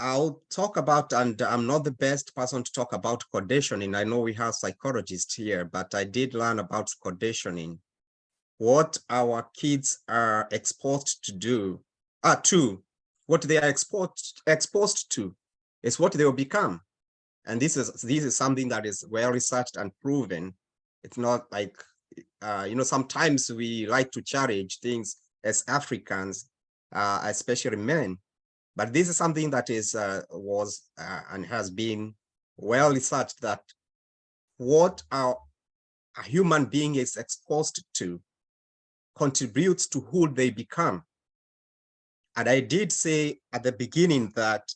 G: I'll talk about, and I'm not the best person to talk about conditioning. I know we have psychologists here, but I did learn about conditioning. What our kids are exposed to do, what they are exposed to is what they will become. And this is something that is well researched and proven. It's not like, sometimes we like to challenge things as Africans, especially men. But this is something that and has been well researched, that what a human being is exposed to contributes to who they become. And I did say at the beginning that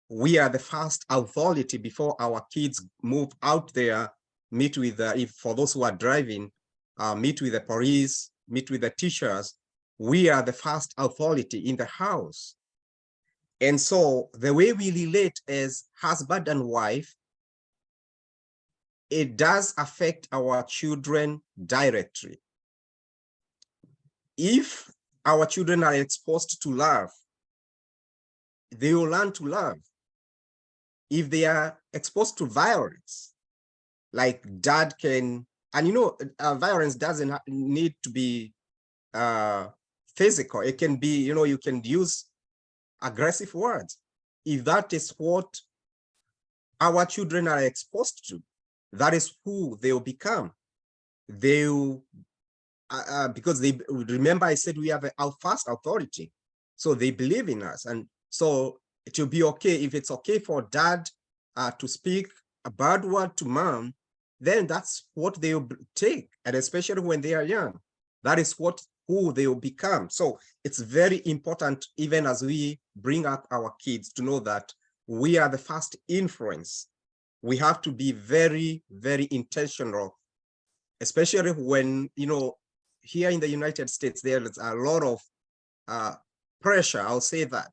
G: we are the first authority before our kids move out there, meet with, for those who are driving, meet with the police, meet with the teachers. We are the first authority in the house. And so the way we relate as husband and wife, it does affect our children directly. If our children are exposed to love, they will learn to love. If they are exposed to violence, like dad can, and violence doesn't need to be physical. It can be, you can use aggressive words. If that is what our children are exposed to, that is who they will become. They will, because they remember I said we have our first authority, so they believe in us, and so it will be okay if it's okay for dad to speak a bad word to mom, then that's what they will take, and especially when they are young, that is who they will become. So it's very important, even as we bring up our kids, to know that we are the first influence. We have to be very, very intentional, especially when, here in the United States, there is a lot of pressure, I'll say that.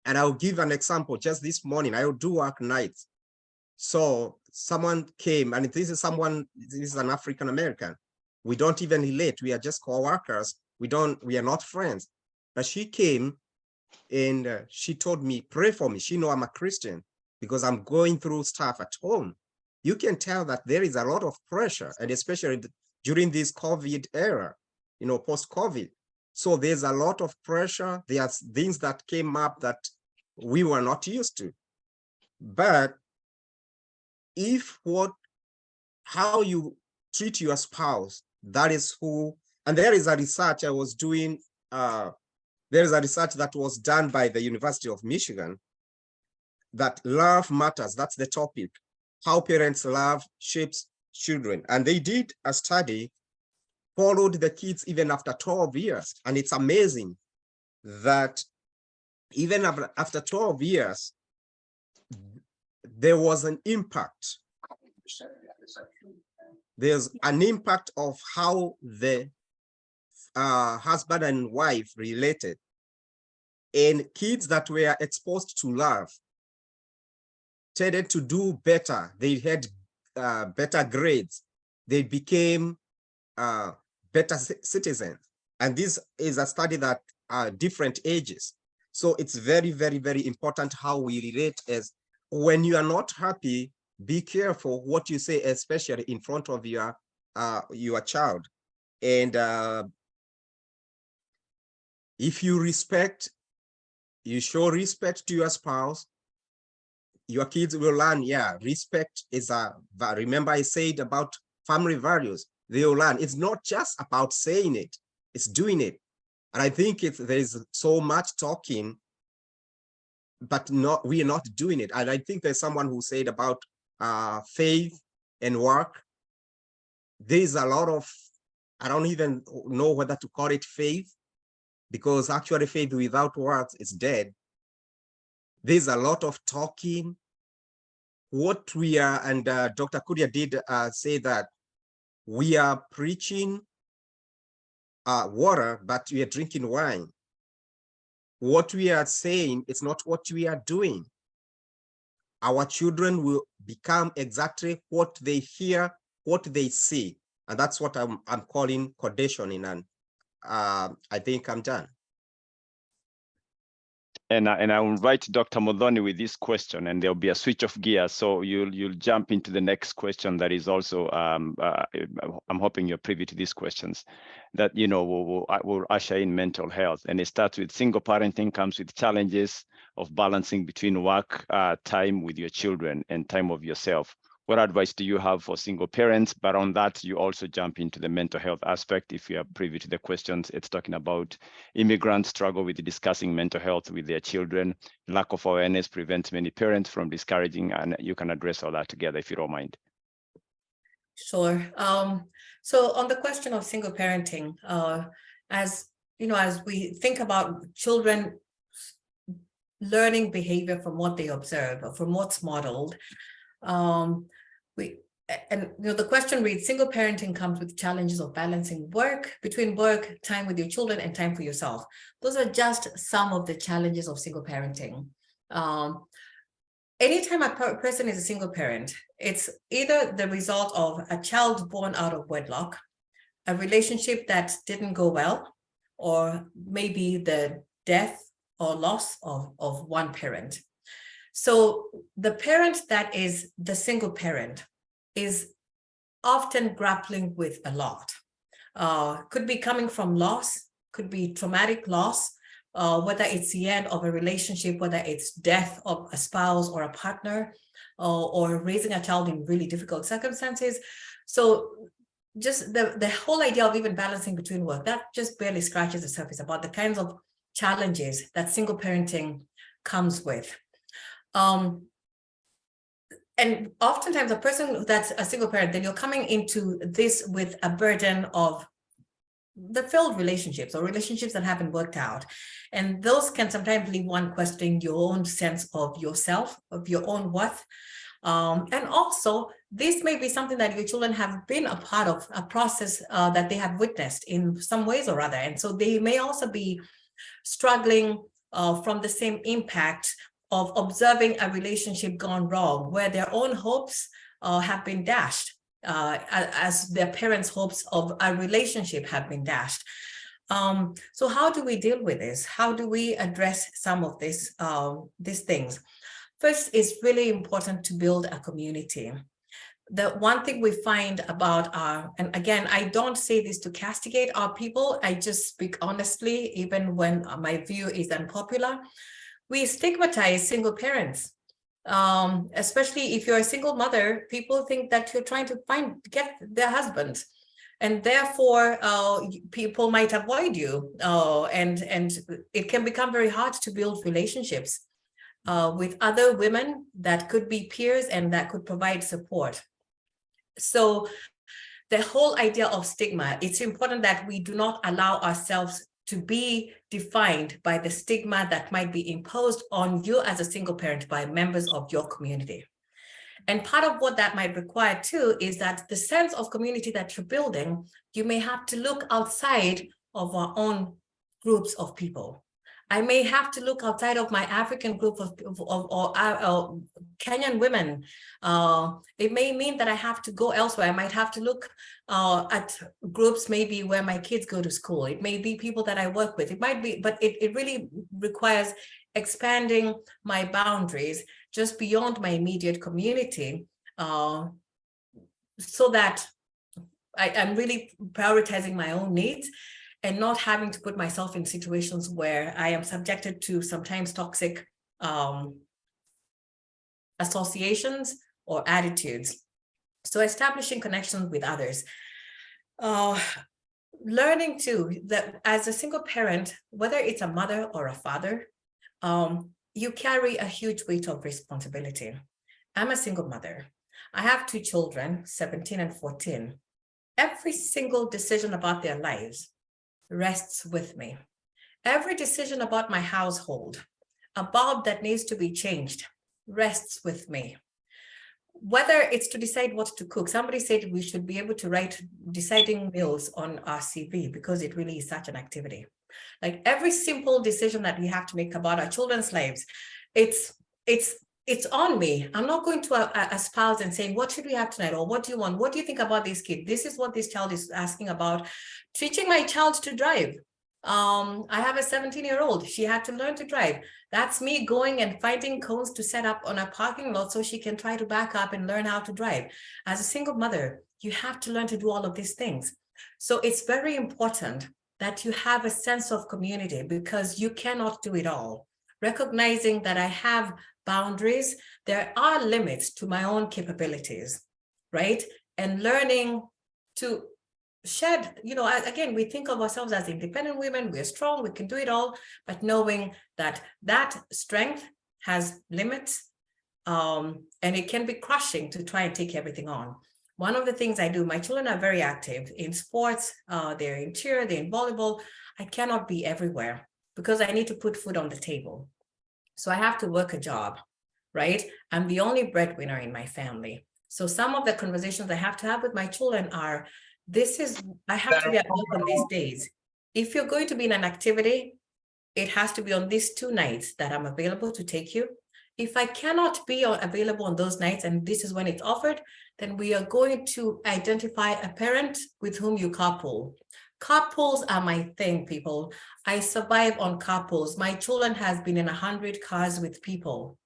G: And I'll give an example. Just this morning, I do work nights. So someone came, and this is an African American. We don't even relate. We are just co-workers. We are not friends. But she came and she told me, pray for me. She knows I'm a Christian because I'm going through stuff at home. You can tell that there is a lot of pressure, and especially during this COVID era, post-COVID. So there's a lot of pressure. There's things that came up that we were not used to. But how you treat your spouse, that is who, and there is a research I was doing, there is a research that was done by the University of Michigan, that love matters, that's the topic, how parents love shapes children. And they did a study, followed the kids even after 12 years. And it's amazing that even after 12 years, there was an impact. There's an impact of how the husband and wife related. And kids that were exposed to love tended to do better. They had better grades. They became better citizens. And this is a study that are different ages. So it's very, very, very important how we relate. As when you are not happy, be careful what you say, especially in front of your child. And if you show respect to your spouse, your kids will learn, respect is remember I said about family values, they will learn. It's not just about saying it, it's doing it. And I think there's so much talking, but we are not doing it. And I think there's someone who said about faith and work. There's a lot of, I don't even know whether to call it faith, because actually faith without works is dead. There's a lot of talking. What we are, and Dr. Kuria did say that we are preaching water, but we are drinking wine. What we are saying is not what we are doing. Our children will become exactly what they hear, what they see. And that's what I'm calling conditioning. And I think I'm done.
B: And I will invite Dr. Muthoni with this question, and there'll be a switch of gears. So you'll jump into the next question that is also, I'm hoping you're privy to these questions that, will usher in mental health. And it starts with single parenting, comes with challenges of balancing between work time with your children and time of yourself. What advice do you have for single parents? But on that, you also jump into the mental health aspect. If you are privy to the questions, it's talking about immigrants struggle with discussing mental health with their children. Lack of awareness prevents many parents from discouraging, and you can address all that together if you don't mind.
H: Sure. So on the question of single parenting, as we think about children learning behavior from what they observe or from what's modeled, the question reads, single parenting comes with challenges of balancing between work, time with your children, and time for yourself. Those are just some of the challenges of single parenting. Anytime a person is a single parent, it's either the result of a child born out of wedlock, a relationship that didn't go well, or maybe the death or loss of one parent. So the parent that is the single parent is often grappling with a lot. Could be coming from loss, could be traumatic loss, whether it's the end of a relationship, whether it's death of a spouse or a partner, or raising a child in really difficult circumstances. So just the whole idea of even balancing between work, that just barely scratches the surface about the kinds of challenges that single parenting comes with. And oftentimes a person that's a single parent, then you're coming into this with a burden of the failed relationships or relationships that haven't worked out. And those can sometimes leave one questioning your own sense of yourself, of your own worth. And also, this may be something that your children have been a part of, a process that they have witnessed in some ways or other. And so they may also be struggling from the same impact of observing a relationship gone wrong, where their own hopes have been dashed. As their parents' hopes of a relationship have been dashed. So how do we deal with this? How do we address some of these things? First, it's really important to build a community. The one thing we find about and again, I don't say this to castigate our people, I just speak honestly, even when my view is unpopular. We stigmatize single parents. Especially if you're a single mother, people think that you're trying to get their husband, and therefore people might avoid you, and it can become very hard to build relationships with other women that could be peers and that could provide support. So the whole idea of stigma, it's important that we do not allow ourselves to be defined by the stigma that might be imposed on you as a single parent by members of your community. And part of what that might require too is that the sense of community that you're building, you may have to look outside of our own groups of people. I may have to look outside of my African group of Kenyan women. It may mean that I have to go elsewhere. I might have to look at groups maybe where my kids go to school. It may be people that I work with. It might be, but it really requires expanding my boundaries just beyond my immediate community, so that I'm really prioritizing my own needs and not having to put myself in situations where I am subjected to sometimes toxic associations or attitudes. So establishing connections with others. Learning too that as a single parent, whether it's a mother or a father, you carry a huge weight of responsibility. I'm a single mother. I have 2 children, 17 and 14. Every single decision about their lives rests with me. Every decision about my household, a bulb that needs to be changed, rests with me. Whether it's to decide what to cook, somebody said we should be able to write deciding meals on our CV because it really is such an activity. Like every simple decision that we have to make about our children's lives, it's on me. I'm not going to espouse and saying, what should we have tonight? Or what do you want? What do you think about this kid? This is what this child is asking about. Teaching my child to drive. I have a 17-year-old. She had to learn to drive. That's me going and finding cones to set up on a parking lot so she can try to back up and learn how to drive. As a single mother, you have to learn to do all of these things. So it's very important that you have a sense of community because you cannot do it all. Recognizing that I have boundaries, there are limits to my own capabilities, right? And learning to shed, again, we think of ourselves as independent women, we're strong, we can do it all, but knowing that that strength has limits, and it can be crushing to try and take everything on. One of the things I do, my children are very active in sports, they're in cheer, they're in volleyball. I cannot be everywhere because I need to put food on the table. So I have to work a job, right? I'm the only breadwinner in my family. So some of the conversations I have to have with my children are, I have to be at work on these days. If you're going to be in an activity, it has to be on these 2 nights that I'm available to take you. If I cannot be available on those nights, and this is when it's offered, then we are going to identify a parent with whom you carpool. Carpools are my thing, people. I survive on carpools. My children has been in 100 cars with people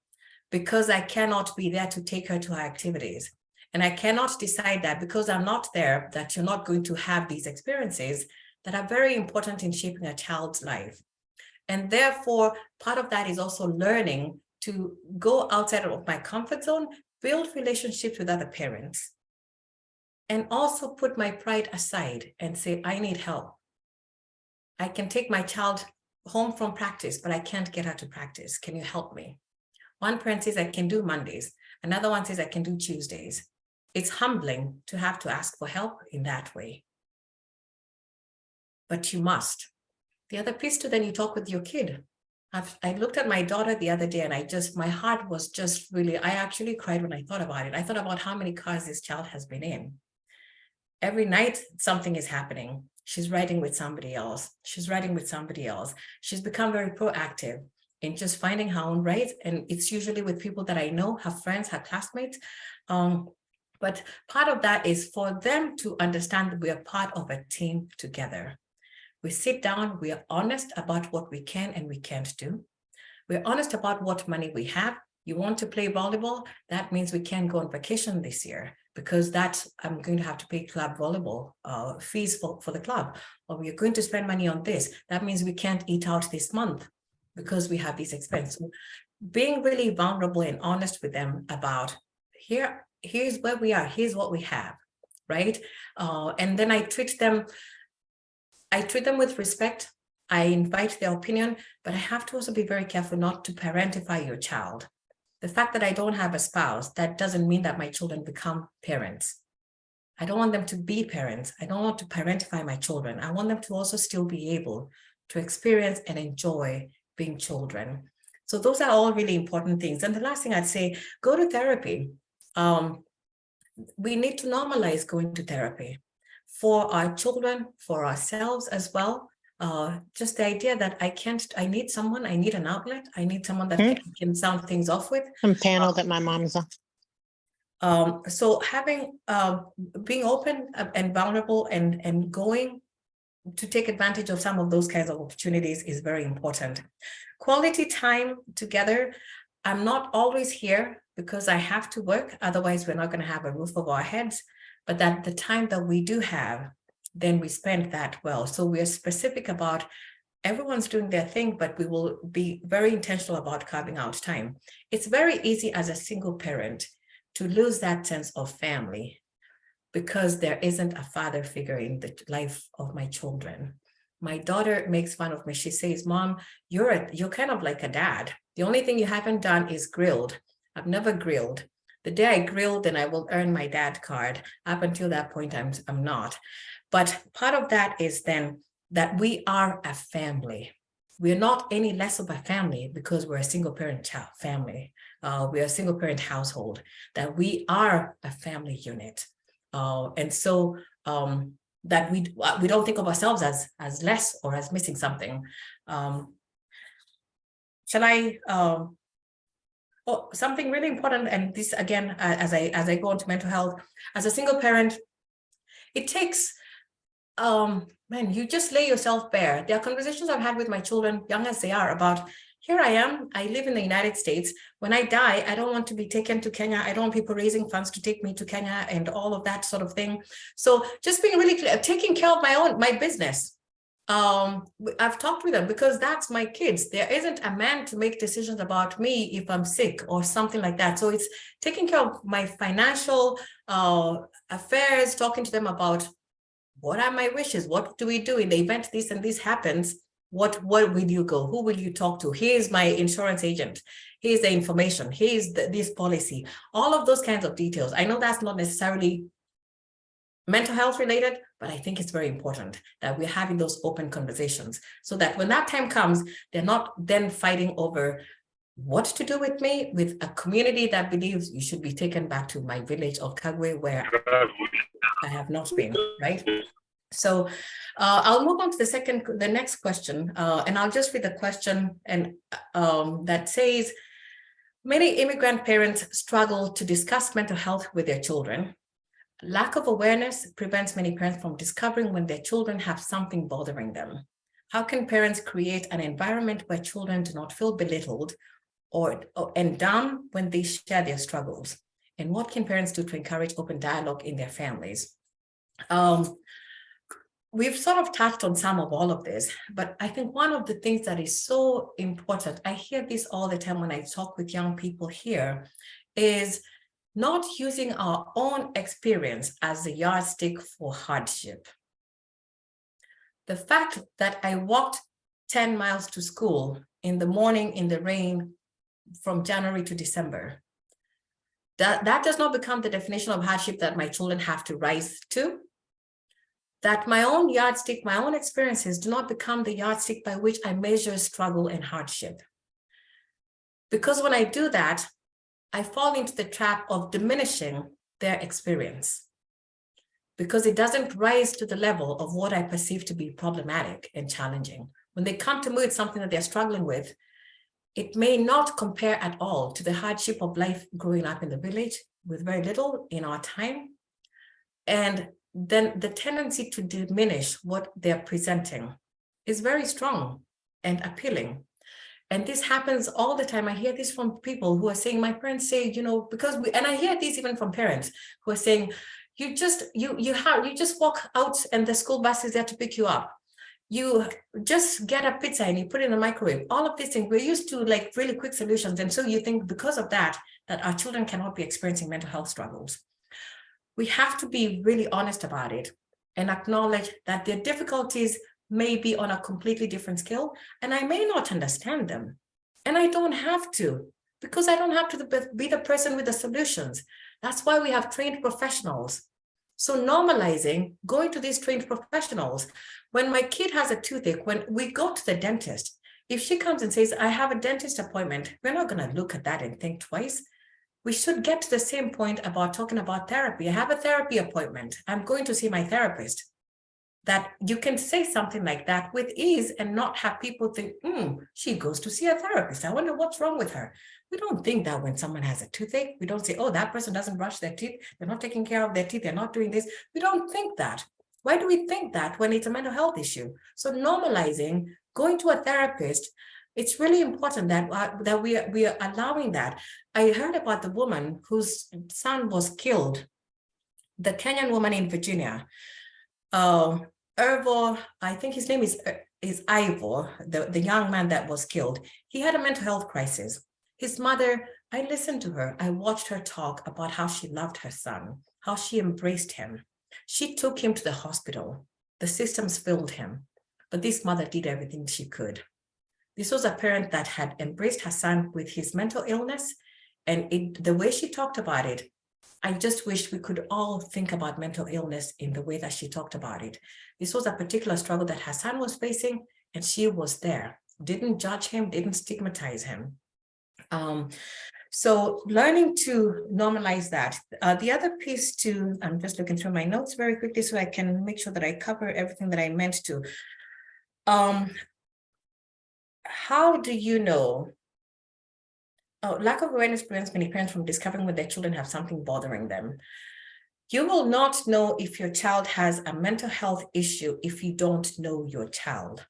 H: because I cannot be there to take her to her activities. And I cannot decide that because I'm not there, that you're not going to have these experiences that are very important in shaping a child's life. And therefore, part of that is also learning to go outside of my comfort zone, build relationships with other parents, and also put my pride aside and say, I need help. I can take my child home from practice, but I can't get her to practice. Can you help me? One parent says, I can do Mondays. Another one says, I can do Tuesdays. It's humbling to have to ask for help in that way. But you must. The other piece to then you talk with your kid. I looked at my daughter the other day and my heart was just really, I actually cried when I thought about it. I thought about how many cars this child has been in. Every night, something is happening. She's riding with somebody else. She's riding with somebody else. She's become very proactive in just finding her own right. And it's usually with people that I know, her friends, her classmates. But part of that is for them to understand that we are part of a team together. We sit down, we are honest about what we can and we can't do. We're honest about what money we have. You want to play volleyball? That means we can't go on vacation this year because I'm going to have to pay club volleyball fees for the club. Or we are going to spend money on this. That means we can't eat out this month because we have these expenses. So being really vulnerable and honest with them about here's where we are, here's what we have, right? And then I treat them with respect. I invite their opinion, but I have to also be very careful not to parentify your child. The fact that I don't have a spouse, that doesn't mean that my children become parents. I don't want them to be parents. I don't want to parentify my children. I want them to also still be able to experience and enjoy being children. So those are all really important things. And the last thing I'd say, go to therapy. We need to normalize going to therapy for our children, for ourselves as well. Just the idea that I need someone, I need an outlet, I need someone that can sound things off with.
I: Some panel that my mom's on.
H: So having, being open and vulnerable and going to take advantage of some of those kinds of opportunities is very important. Quality time together. I'm not always here because I have to work. Otherwise, we're not going to have a roof over our heads. But that the time that we do have, then we spend that well. So we're specific about everyone's doing their thing, but we will be very intentional about carving out time. It's very easy as a single parent to lose that sense of family because there isn't a father figure in the life of my children. My daughter makes fun of me. She says, Mom, you're kind of like a dad. The only thing you haven't done is grilled. I've never grilled. The day I grill, then I will earn my dad card. Up until that point, I'm not. But part of that is then that we are a family. We're not any less of a family because we're a single parent family. We're a single parent household, that we are a family unit. And so that we don't think of ourselves as less or as missing something. Shall I? Something really important, and this again, as I go into mental health, as a single parent, it takes, man, you just lay yourself bare. There are conversations I've had with my children, young as they are, about here I am, I live in the United States. When I die, I don't want to be taken to Kenya. I don't want people raising funds to take me to Kenya and all of that sort of thing. So just being really clear, taking care of my business. I've talked with them because that's my kids. There isn't a man to make decisions about me if I'm sick or something like that. So it's taking care of my financial affairs, talking to them about what are my wishes? What do we do in the event this and this happens? What will you go? Who will you talk to? Here's my insurance agent. Here's the information. Here's this policy. All of those kinds of details. I know that's not necessarily mental health related, but I think it's very important that we're having those open conversations so that when that time comes, they're not then fighting over what to do with me, with a community that believes you should be taken back to my village of Kagwe where I have not been, right? So I'll move on to the next question, and I'll just read the question and that says, many immigrant parents struggle to discuss mental health with their children. Lack of awareness prevents many parents from discovering when their children have something bothering them. How can parents create an environment where children do not feel belittled and dumb when they share their struggles? And what can parents do to encourage open dialogue in their families? We've sort of touched on some of all of this, but I think one of the things that is so important, I hear this all the time when I talk with young people here, is not using our own experience as a yardstick for hardship. The fact that I walked 10 miles to school in the morning in the rain from January to December that does not become the definition of hardship that my children have to rise to. That my own yardstick, my own experiences do not become the yardstick by which I measure struggle and hardship. Because when I do that, I fall into the trap of diminishing their experience, because it doesn't rise to the level of what I perceive to be problematic and challenging. When they come to me with something that they're struggling with, it may not compare at all to the hardship of life growing up in the village with very little in our time. And then the tendency to diminish what they're presenting is very strong and appealing. And this happens all the time. I hear this from people who are saying, my parents say, you know, because and I hear this even from parents who are saying, you just walk out and the school bus is there to pick you up. You just get a pizza and you put it in the microwave. All of these things, we're used to like really quick solutions. And so you think because of that our children cannot be experiencing mental health struggles. We have to be really honest about it and acknowledge that their difficulties may be on a completely different scale, and I may not understand them. And I don't have to, because I don't have to be the person with the solutions. That's why we have trained professionals. So normalizing going to these trained professionals. When my kid has a toothache, when we go to the dentist, if she comes and says, I have a dentist appointment, we're not going to look at that and think twice. We should get to the same point about talking about therapy. I have a therapy appointment. I'm going to see my therapist. That you can say something like that with ease and not have people think, she goes to see a therapist. I wonder what's wrong with her. We don't think that when someone has a toothache. We don't say, oh, that person doesn't brush their teeth. They're not taking care of their teeth. They're not doing this. We don't think that. Why do we think that when it's a mental health issue? So normalizing going to a therapist, it's really important that we are allowing that. I heard about the woman whose son was killed, the Kenyan woman in Virginia. Ivor, I think his name is Ivor, the young man that was killed. He had a mental health crisis. His mother, I listened to her. I watched her talk about how she loved her son, how she embraced him. She took him to the hospital. The systems failed him, but this mother did everything she could. This was a parent that had embraced her son with his mental illness, and the way she talked about it, I just wish we could all think about mental illness in the way that she talked about it. This was a particular struggle that her son was facing, and she was there, didn't judge him, didn't stigmatize him. So learning to normalize that. The other piece too, I'm just looking through my notes very quickly so I can make sure that I cover everything that I meant to. How do you know? Lack of awareness prevents many parents from discovering when their children have something bothering them. You will not know if your child has a mental health issue if you don't know your child.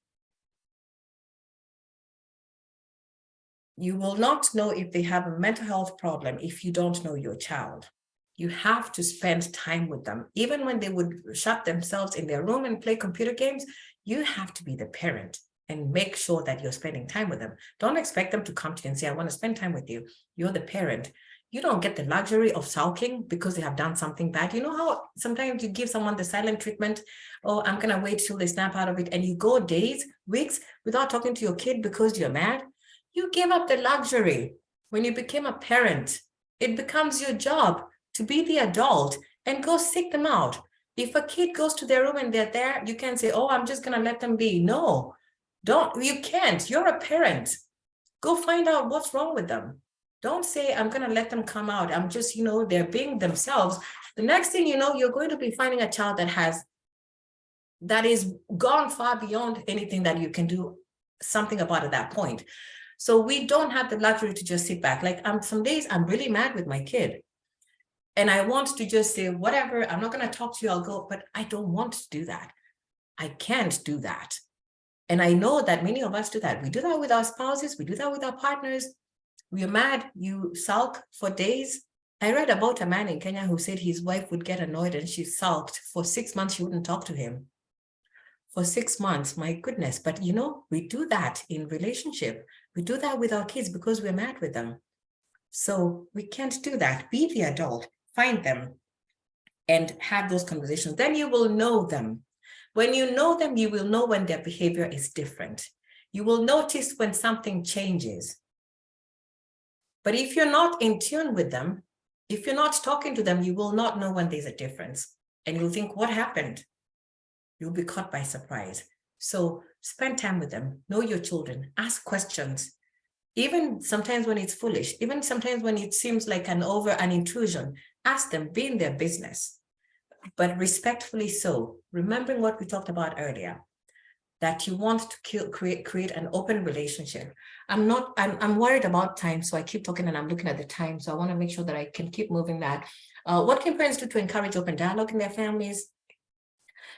H: You will not know if they have a mental health problem if you don't know your child. You have to spend time with them. Even when they would shut themselves in their room and play computer games, you have to be the parent and make sure that you're spending time with them. Don't expect them to come to you and say, I want to spend time with you. You're the parent. You don't get the luxury of sulking because they have done something bad. You know how sometimes you give someone the silent treatment, oh, I'm going to wait till they snap out of it, and you go days, weeks without talking to your kid because you're mad? You gave up the luxury. When you became a parent, it becomes your job to be the adult and go seek them out. If a kid goes to their room and they're there, you can't say, oh, I'm just going to let them be. No. You can't. You're a parent. Go find out what's wrong with them. Don't say, I'm going to let them come out. I'm just, they're being themselves. The next thing you know, you're going to be finding a child that is gone far beyond anything that you can do something about at that point. So we don't have the luxury to just sit back. Like some days I'm really mad with my kid and I want to just say, whatever, I'm not going to talk to you, I'll go, but I don't want to do that. I can't do that. And I know that many of us do that. We do that with our spouses. We do that with our partners. We are mad. You sulk for days. I read about a man in Kenya who said his wife would get annoyed and she sulked. For 6 months, she wouldn't talk to him. For 6 months, my goodness. But we do that in relationship. We do that with our kids because we're mad with them. So we can't do that. Be the adult, find them and have those conversations. Then you will know them. When you know them, you will know when their behavior is different. You will notice when something changes. But if you're not in tune with them, If you're not talking to them, you will not know when there's a difference. And you'll think, what happened? You'll be caught by surprise. So spend time with them, know your children, ask questions. Even sometimes when it's foolish, even sometimes when it seems like an intrusion, ask them, be in their business, but respectfully so, remembering what we talked about earlier, that you want to create an open relationship. I'm worried about time, so I keep talking and I'm looking at the time, so I want to make sure that I can keep moving that. What can parents do to encourage open dialogue in their families?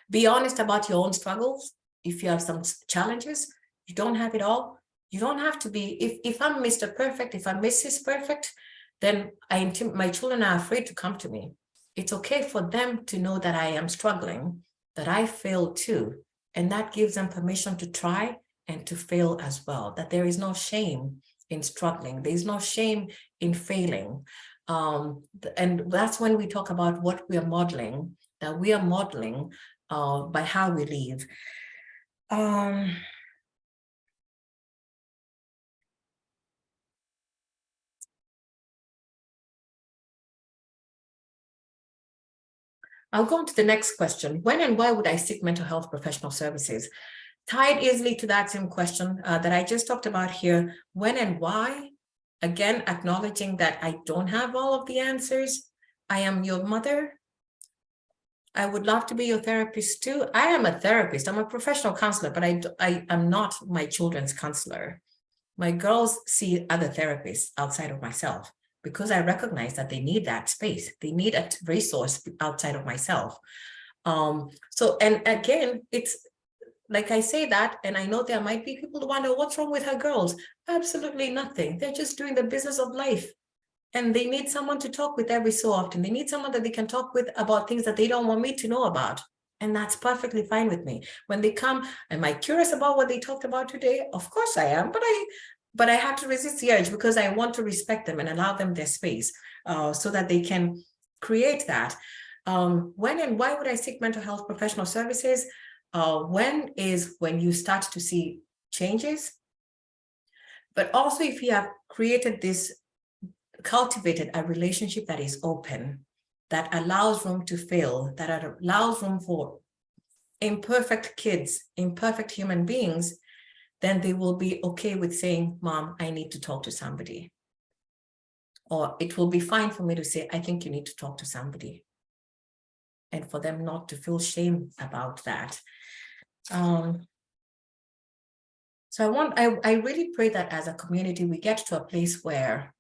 H: Be honest about your own struggles. If you have some challenges, you don't have it all. You don't have to be, if I'm Mr. Perfect, if I'm Mrs. Perfect, then my children are afraid to come to me. It's okay for them to know that I am struggling, that I fail too. And that gives them permission to try and to fail as well, that there is no shame in struggling. There is no shame in failing. And that's when we talk about what we are modeling, that we are modeling by how we live. I'll go on to the next question. When and why would I seek mental health professional services? Tied easily to that same question that I just talked about here. When and why? Again, acknowledging that I don't have all of the answers. I am your mother. I would love to be your therapist too. I am a therapist. I'm a professional counselor, but I am not my children's counselor. My girls see other therapists outside of myself, because I recognize that they need that space. They need a resource outside of myself. So, and again, it's like I say that, and I know there might be people who wonder what's wrong with her girls. Absolutely nothing. They're just doing the business of life. And they need someone to talk with every so often. They need someone that they can talk with about things that they don't want me to know about. And that's perfectly fine with me. When they come, am I curious about what they talked about today? Of course I am, but I have to resist the urge, because I want to respect them and allow them their space so that they can create that. When and why would I seek mental health professional services? When is when you start to see changes, but also if you have cultivated a relationship that is open, that allows room to fail, that allows room for imperfect kids, imperfect human beings, then they will be okay with saying, Mom, I need to talk to somebody. Or it will be fine for me to say, I think you need to talk to somebody. And for them not to feel shame about that. So I really pray that as a community, we get to a place where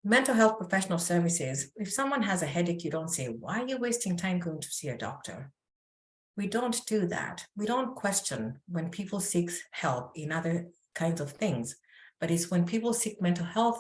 H: mental health professional services, if someone has a headache, you don't say, why are you wasting time going to see a doctor? We don't do that. We don't question when people seek help in other kinds of things, but it's when people seek mental health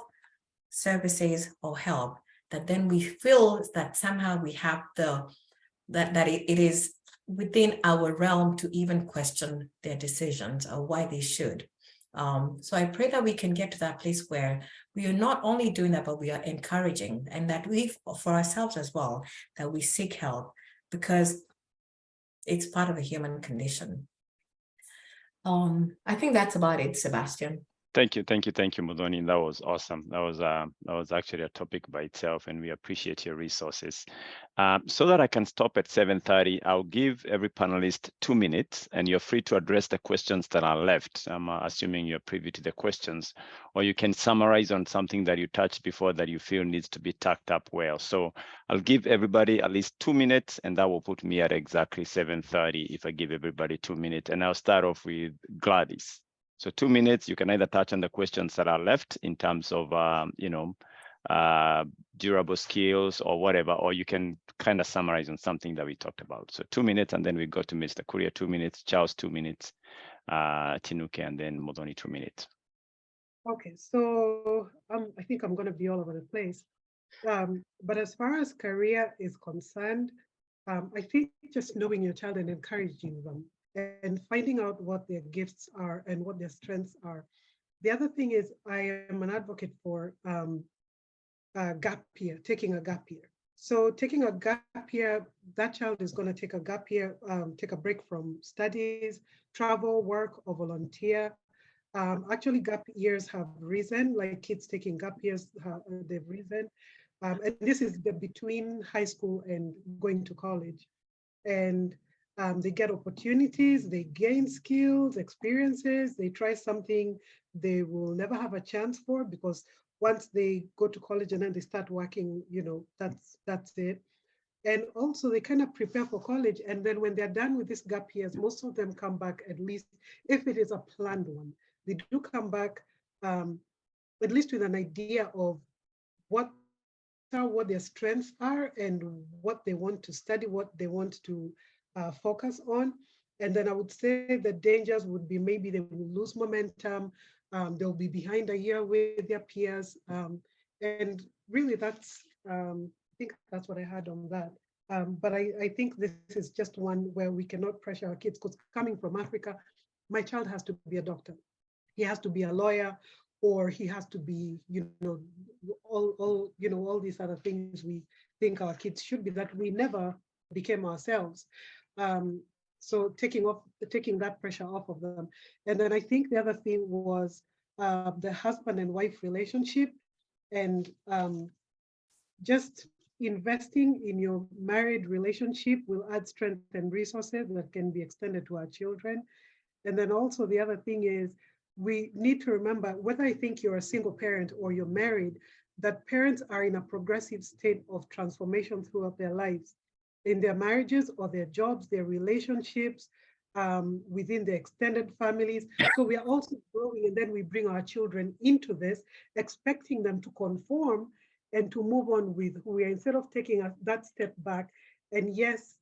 H: services or help that then we feel that somehow we have that it is within our realm to even question their decisions or why they should. So I pray that we can get to that place where we are not only doing that, but we are encouraging, and that we, for ourselves as well, that we seek help, because it's part of the human condition. I think that's about it, Sebastian.
B: Thank you, Muthoni. That was awesome. That was actually a topic by itself, and we appreciate your resources. So that I can stop at 7:30, I'll give every panelist 2 minutes, and you're free to address the questions that are left. I'm assuming you're privy to the questions, or you can summarize on something that you touched before that you feel needs to be tacked up well. So I'll give everybody at least 2 minutes, and that will put me at exactly 7:30 if I give everybody 2 minutes. And I'll start off with Gladys. So 2 minutes, you can either touch on the questions that are left in terms of, durable skills or whatever, or you can kind of summarize on something that we talked about. So 2 minutes, and then we go to Mr. Kuria, 2 minutes, Charles, 2 minutes, Tinuke, and then Muthoni, 2 minutes.
F: Okay, so I think I'm going to be all over the place. But as far as career is concerned, I think just knowing your child and encouraging them and finding out what their gifts are and what their strengths are. The other thing is I am an advocate for gap year, taking a gap year. So taking a gap year, that child is going to take a gap year, take a break from studies, travel, work, or volunteer. Actually, gap years have risen, like kids taking gap years, they've risen. and this is the between high school and going to college. And they get opportunities, they gain skills, experiences, they try something they will never have a chance for, because once they go to college and then they start working, you know, that's it. And also they kind of prepare for college. And then when they're done with this gap years, most of them come back, at least if it is a planned one, they do come back at least with an idea of what their strengths are and what they want to study, what they want to focus on. And then I would say the dangers would be maybe they will lose momentum, they'll be behind a year with their peers. And really that's, I think that's what I had on that. But I think this is just one where we cannot pressure our kids, because coming from Africa, my child has to be a doctor. He has to be a lawyer, or he has to be, you know, all these other things we think our kids should be, that we never became ourselves. So taking that pressure off of them. And then I think the other thing was the husband and wife relationship, and just investing in your married relationship will add strength and resources that can be extended to our children. And then also the other thing is, we need to remember, whether I think you're a single parent or you're married, that parents are in a progressive state of transformation throughout their lives, in their marriages or their jobs, their relationships, within the extended families. So we are also growing, and then we bring our children into this, expecting them to conform and to move on with who we are, instead of taking that step back. And yes,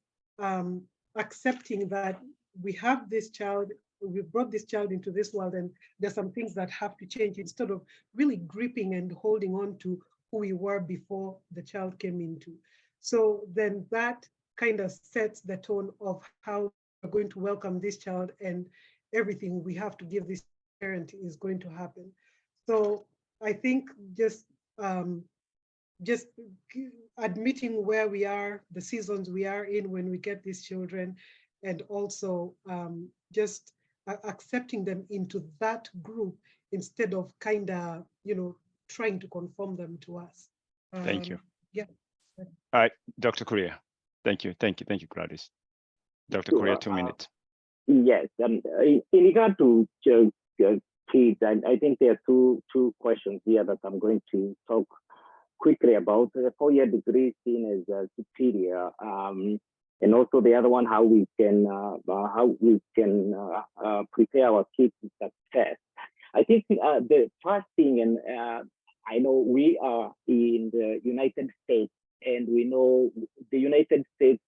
F: accepting that we have this child, we brought this child into this world, and there's some things that have to change, instead of really gripping and holding on to who we were before the child came into. So then that kind of sets the tone of how we're going to welcome this child, and everything we have to give this parent is going to happen. So I think just admitting where we are, the seasons we are in when we get these children, and also just accepting them into that group, instead of kind of, you know, trying to conform them to us.
B: Thank you.
F: Yeah.
B: All right, Dr. Kuria. Thank you, Gladys. Dr. Kuria, 2 minutes.
E: Yes, in regard to kids, I think there are two questions here that I'm going to talk quickly about. The 4-year degree seen as superior, and also the other one, how we can prepare our kids to success. I think the first thing, and I know we are in the United States, and we know the United States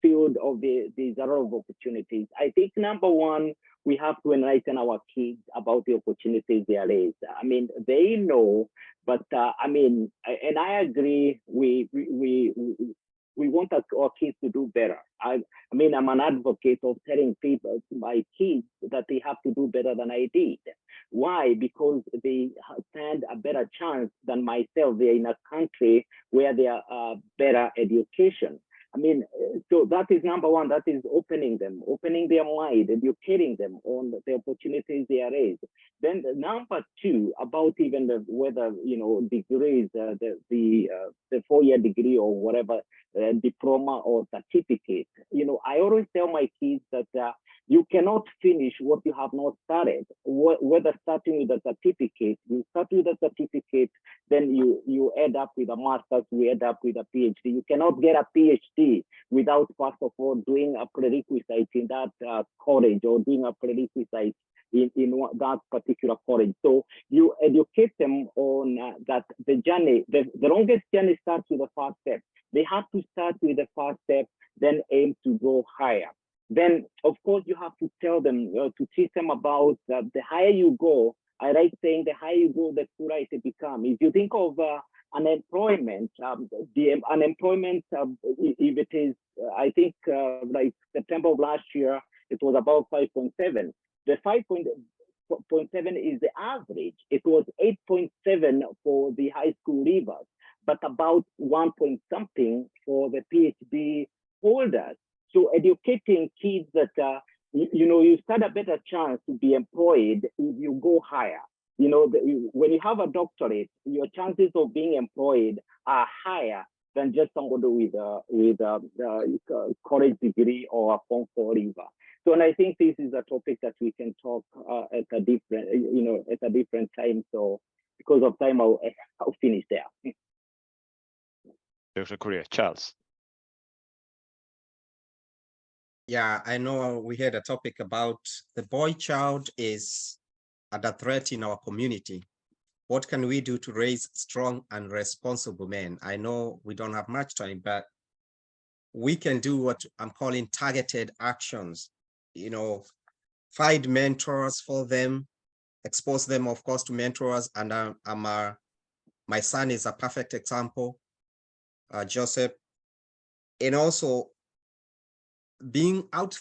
E: field of there's a lot of opportunities. I think number one, we have to enlighten our kids about the opportunities there is. I mean, they know, but I mean, and I agree, we want our kids to do better. I mean, I'm an advocate of telling people, my kids, that they have to do better than I did. Why? Because they stand a better chance than myself. They're in a country where there are better education. I mean, so that is number one, that is opening their mind, educating them on the opportunities there is. Then number two, about even whether, you know, degrees, the 4-year degree or whatever, diploma or certificate. You know, I always tell my kids that you cannot finish what you have not started. Whether starting with a certificate, you start with a certificate, then you end up with a master's, you end up with a PhD. You cannot get a PhD without, first of all, doing a prerequisite in that college, or doing a prerequisite in that particular college. So you educate them on that the journey, the longest journey starts with the first step. They have to start with the first step, then aim to go higher. Then, of course, you have to tell them, to teach them about the higher you go. I like saying the higher you go, the poorer it becomes. If you think of unemployment, the unemployment, if it is, I think like September of last year, it was about 5.7. The 5.7 is the average. It was 8.7 for the high school leavers, but about 1 point something for the PhD holders. So educating kids that, you know, you stand a better chance to be employed if you go higher. You know, when you have a doctorate, your chances of being employed are higher than just somebody with a college degree or a Form 4 leaver. So, and I think this is a topic that we can talk at a different time. So, because of time, I'll finish there.
B: Dr. Kuria, Charles.
G: Yeah, I know we had a topic about the boy child is a threat in our community. What can we do to raise strong and responsible men? I know we don't have much time, but we can do what I'm calling targeted actions. You know, find mentors for them, expose them, of course, to mentors. And my son is a perfect example, Joseph. And also being out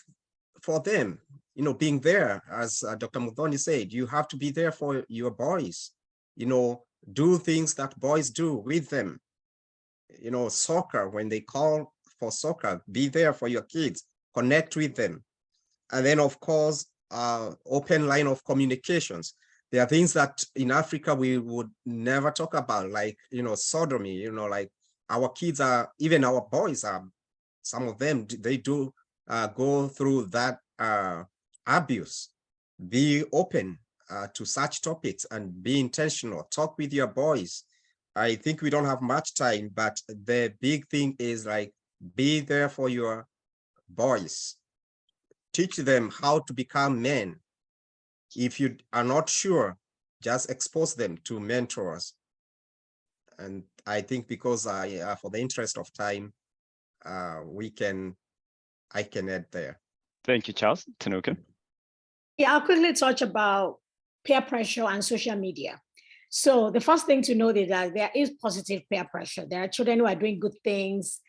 G: for them, you know, being there, as Dr. Muthoni said, you have to be there for your boys, you know, do things that boys do with them. You know, soccer, when they call for soccer, be there for your kids, connect with them. And then, of course, open line of communications. There are things that in Africa we would never talk about, like, you know, sodomy, you know, like our kids are, even our boys are, some of them, they do go through that abuse. Be open to such topics and be intentional. Talk with your boys. I think we don't have much time, but the big thing is like, be there for your boys. Teach them how to become men. If you are not sure, just expose them to mentors. And I think because for the interest of time, I can add there.
B: Thank you, Charles. Tinuke.
C: Yeah, I'll quickly touch about peer pressure and social media. So the first thing to note is that there is positive peer pressure. There are children who are doing good things,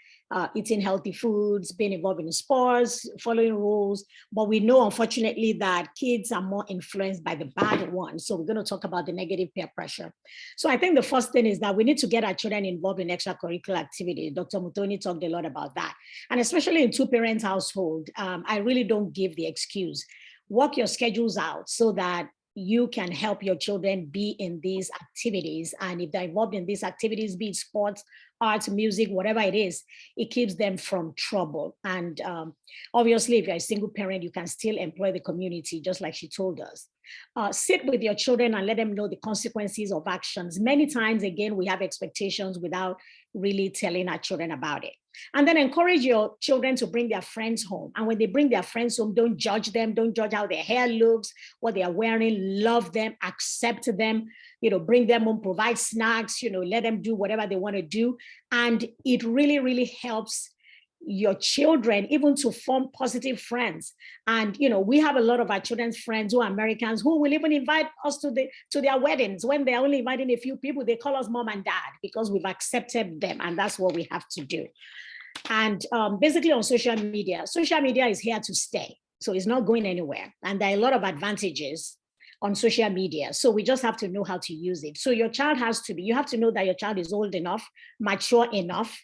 C: eating healthy foods, being involved in sports, following rules. But we know, unfortunately, that kids are more influenced by the bad ones. So we're going to talk about the negative peer pressure. So I think the first thing is that we need to get our children involved in extracurricular activities. Dr. Muthoni talked a lot about that. And especially in two-parent household, I really don't give the excuse. Work your schedules out so that you can help your children be in these activities. And if they're involved in these activities, be it sports, arts, music, whatever it is, it keeps them from trouble. And obviously, if you're a single parent, you can still employ the community, just like she told us. Sit with your children and let them know the consequences of actions. Many times, again, we have expectations without really telling our children about it. And then encourage your children to bring their friends home. And when they bring their friends home, don't judge them. Don't judge how their hair looks, what they are wearing. Love them, accept them, you know, bring them home, provide snacks, you know, let them do whatever they want to do. And it really, really helps your children even to form positive friends. And, you know, we have a lot of our children's friends who are Americans who will even invite us to their weddings. When they're only inviting a few people, they call us mom and dad because we've accepted them. And that's what we have to do. And basically on social media is here to stay. So it's not going anywhere. And there are a lot of advantages on social media. So we just have to know how to use it. So your child you have to know that your child is old enough, mature enough,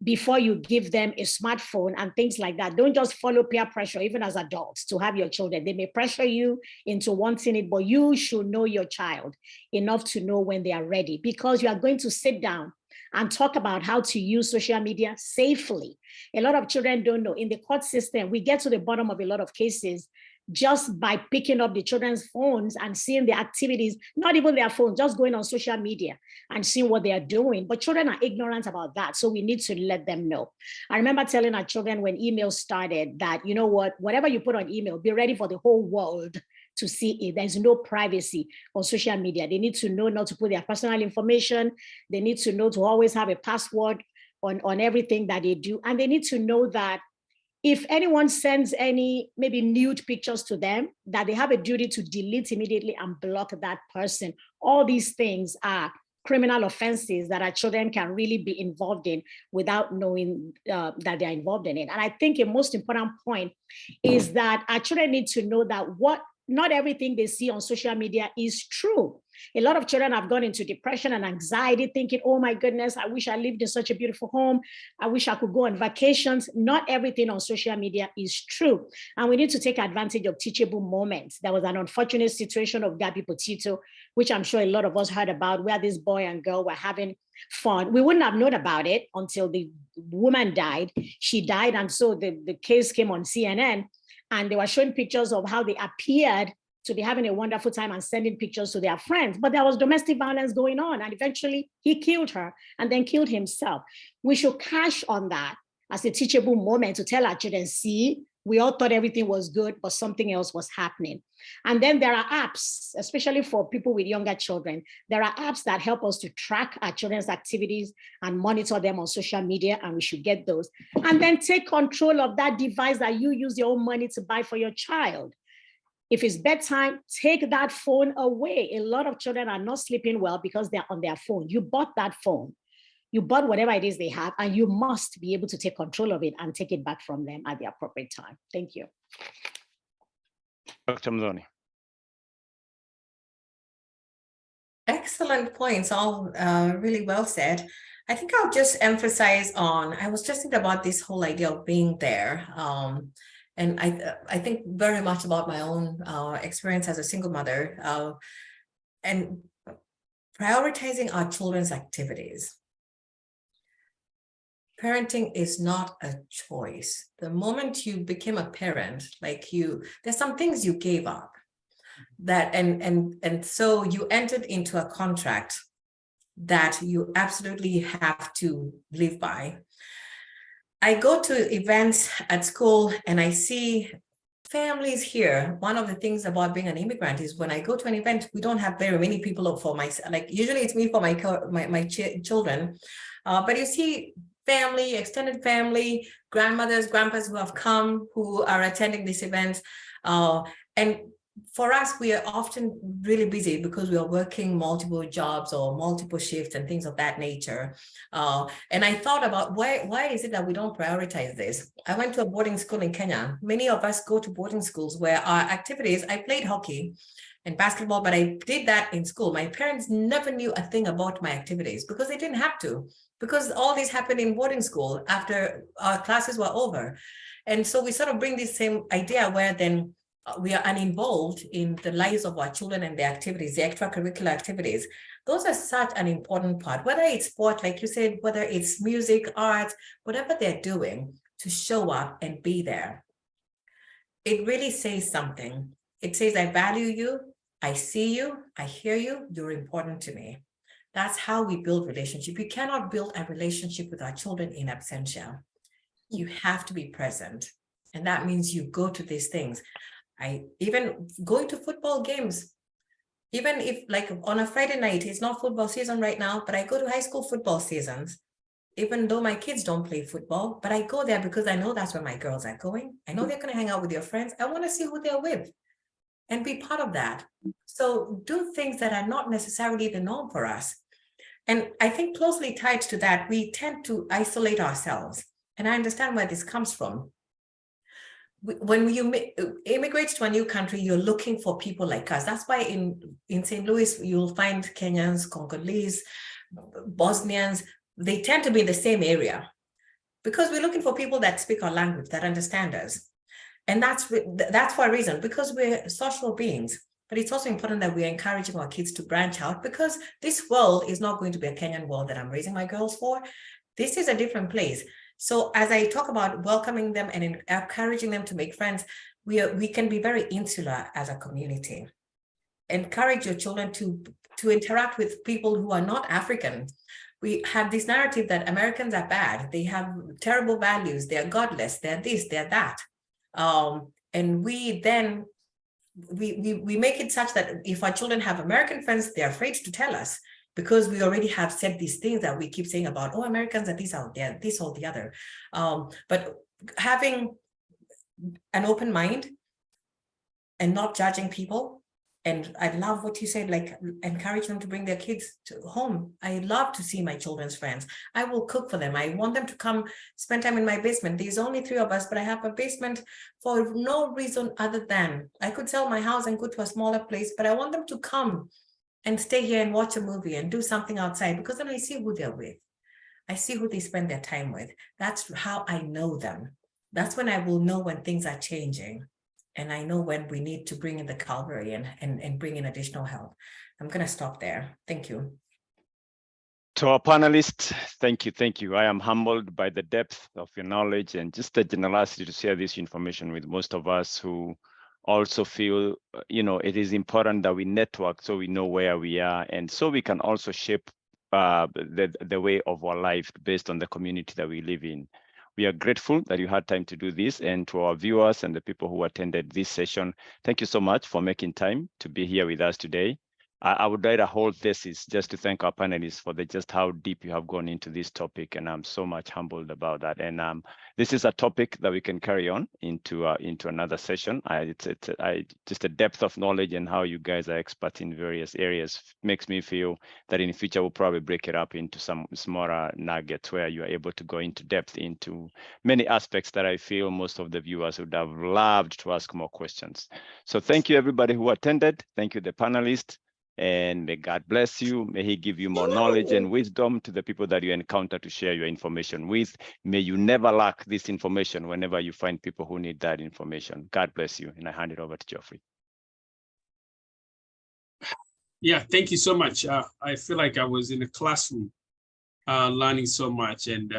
C: before you give them a smartphone and things like that. Don't just follow peer pressure, even as adults, to have your children. They may pressure you into wanting it, but you should know your child enough to know when they are ready, because you are going to sit down and talk about how to use social media safely. A lot of children don't know. In the court system, we get to the bottom of a lot of cases just by picking up the children's phones and seeing the activities, not even their phone, just going on social media and seeing what they are doing. But children are ignorant about that. So we need to let them know. I remember telling our children when email started that, you know what, whatever you put on email, be ready for the whole world to see it. There's no privacy on social media. They need to know not to put their personal information. They need to know to always have a password on everything that they do. And they need to know that if anyone sends any maybe nude pictures to them, that they have a duty to delete immediately and block that person. All these things are criminal offenses that our children can really be involved in without knowing that they're involved in it. And I think a most important point is that our children need to know that what not everything they see on social media is true. A lot of children have gone into depression and anxiety, thinking, oh my goodness, I wish I lived in such a beautiful home. I wish I could go on vacations. Not everything on social media is true. And we need to take advantage of teachable moments. There was an unfortunate situation of Gabi Potito, which I'm sure a lot of us heard about, where this boy and girl were having fun. We wouldn't have known about it until the woman died. She died, and so the case came on CNN, and they were showing pictures of how they appeared to be having a wonderful time and sending pictures to their friends. But there was domestic violence going on, and eventually he killed her and then killed himself. We should cash on that as a teachable moment to tell our children, see, we all thought everything was good, but something else was happening. And then there are apps, especially for people with younger children. There are apps that help us to track our children's activities and monitor them on social media, and we should get those. And then take control of that device that you use your own money to buy for your child. If it's bedtime, take that phone away. A lot of children are not sleeping well because they're on their phone. You bought that phone. You bought whatever it is they have, and you must be able to take control of it and take it back from them at the appropriate time. Thank you.
B: Dr. Muthoni.
H: Excellent points, all really well said. I think I'll just emphasize on, I was just thinking about this whole idea of being there. And I think very much about my own experience as a single mother and prioritizing our children's activities. Parenting is not a choice. The moment you became a parent, there's some things you gave up that, and so you entered into a contract that you absolutely have to live by. I go to events at school and I see families here. One of the things about being an immigrant is when I go to an event, we don't have very many people for myself. Like usually it's me for my children, but you see family, extended family, grandmothers, grandpas who have come, who are attending this event. And for us, we are often really busy because we are working multiple jobs or multiple shifts and things of that nature. And I thought about why is it that we don't prioritize this? I went to a boarding school in Kenya. Many of us go to boarding schools where our activities, I played hockey and basketball, but I did that in school. My parents never knew a thing about my activities because they didn't have to, because all this happened in boarding school after our classes were over. And so we sort of bring this same idea where then we are uninvolved in the lives of our children and their activities, the extracurricular activities. Those are such an important part, whether it's sport, like you said, whether it's music, art, whatever they're doing, to show up and be there. It really says something. It says, I value you, I see you, I hear you, you're important to me. That's how we build relationship. You cannot build a relationship with our children in absentia. You have to be present. And that means you go to these things. I even going to football games, even if like on a Friday night, it's not football season right now, but I go to high school football seasons, even though my kids don't play football, but I go there because I know that's where my girls are going. I know they're going to hang out with your friends. I want to see who they're with and be part of that. So do things that are not necessarily the norm for us. And I think closely tied to that, we tend to isolate ourselves. And I understand where this comes from. When you immigrate to a new country, you're looking for people like us. That's why in St. Louis, you'll find Kenyans, Congolese, Bosnians. They tend to be in the same area because we're looking for people that speak our language, that understand us. And that's for a reason, because we're social beings. But it's also important that we're encouraging our kids to branch out, because this world is not going to be a Kenyan world that I'm raising my girls for. This is a different place. So as I talk about welcoming them and encouraging them to make friends, we can be very insular as a community. Encourage your children to interact with people who are not African. We have this narrative that Americans are bad. They have terrible values. They're godless. They're this, they're that. And we then, we make it such that if our children have American friends, they're afraid to tell us, because we already have said these things that we keep saying about, oh, Americans are this out there, this or the other. But having an open mind and not judging people And I love what you said, like encourage them to bring their kids to home. I love to see my children's friends. I will cook for them. I want them to come spend time in my basement. There's only 3 of us, but I have a basement for no reason other than I could sell my house and go to a smaller place, but I want them to come and stay here and watch a movie and do something outside, because then I see who they're with. I see who they spend their time with. That's how I know them. That's when I will know when things are changing. And I know when we need to bring in the cavalry and bring in additional help. I'm going to stop there. Thank you.
B: To our panelists, thank you, thank you. I am humbled by the depth of your knowledge and just the generosity to share this information with most of us who also feel, it is important that we network so we know where we are and so we can also shape the way of our life based on the community that we live in. We are grateful that you had time to do this, and to our viewers and the people who attended this session, thank you so much for making time to be here with us today. I would like to hold this is just to thank our panelists for just how deep you have gone into this topic, and I'm so much humbled about that. And this is a topic that we can carry on into another session. Just the depth of knowledge and how you guys are experts in various areas makes me feel that in the future we'll probably break it up into some smaller nuggets where you are able to go into depth into many aspects that I feel most of the viewers would have loved to ask more questions. So thank you everybody who attended. Thank you the panelists. And may God bless you. May he give you more knowledge and wisdom to the people that you encounter to share your information with. May you never lack this information whenever you find people who need that information. God bless you. And I hand it over to Geoffrey.
J: Yeah, thank you so much. I feel like I was in a classroom learning so much. And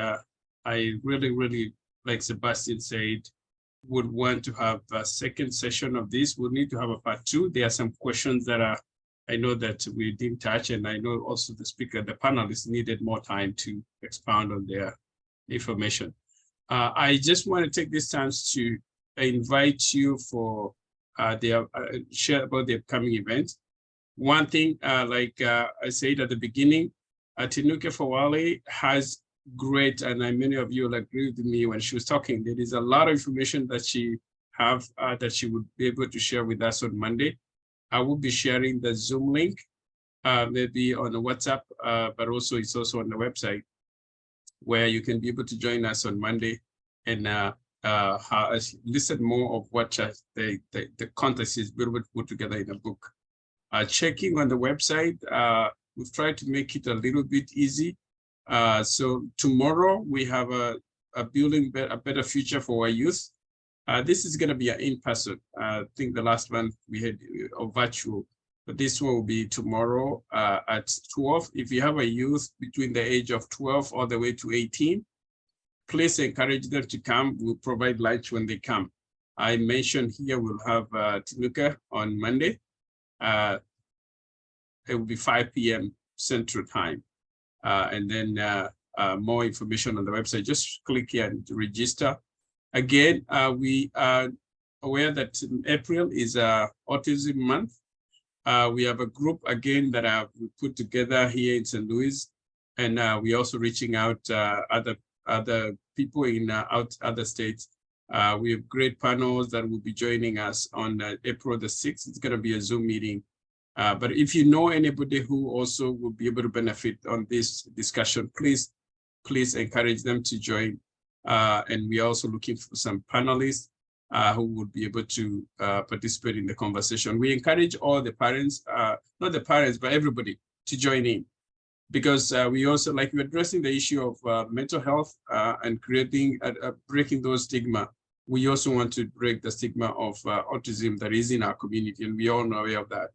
J: I really, really, like Sebastian said, would want to have a second session of this. We'll need to have a part 2. There are some questions that I know that we didn't touch, and I know also the panelists needed more time to expound on their information. I just want to take this chance to invite you for share about the upcoming event. One thing, like I said at the beginning, Tinuke Fawole has great, and many of you will agree with me when she was talking, there is a lot of information that she that she would be able to share with us on Monday. I will be sharing the Zoom link, maybe on the WhatsApp, but also it's also on the website where you can be able to join us on Monday and listen more of what the context is put together in a book. Checking on the website, we've tried to make it a little bit easy. So tomorrow we have a building a better future for our youth. This is going to be an in-person. I think the last one we had virtual, but this one will be tomorrow at 12. If you have a youth between the age of 12 all the way to 18, please encourage them to come. We'll provide lunch when they come. I mentioned here we'll have Tinuke on Monday. It will be 5 p.m. Central Time. And then more information on the website. Just click here and register. Again, we are aware that April is Autism Month. We have a group again that we put together here in St. Louis, and we're also reaching out other people in other states. We have great panels that will be joining us on April the 6th. It's going to be a Zoom meeting. But if you know anybody who also will be able to benefit on this discussion, please encourage them to join. And we're also looking for some panelists who would be able to participate in the conversation. We encourage all the parents, not the parents, but everybody to join in, because we also, like, we're addressing the issue of mental health and creating, breaking those stigma. We also want to break the stigma of autism that is in our community, and we all know aware of that.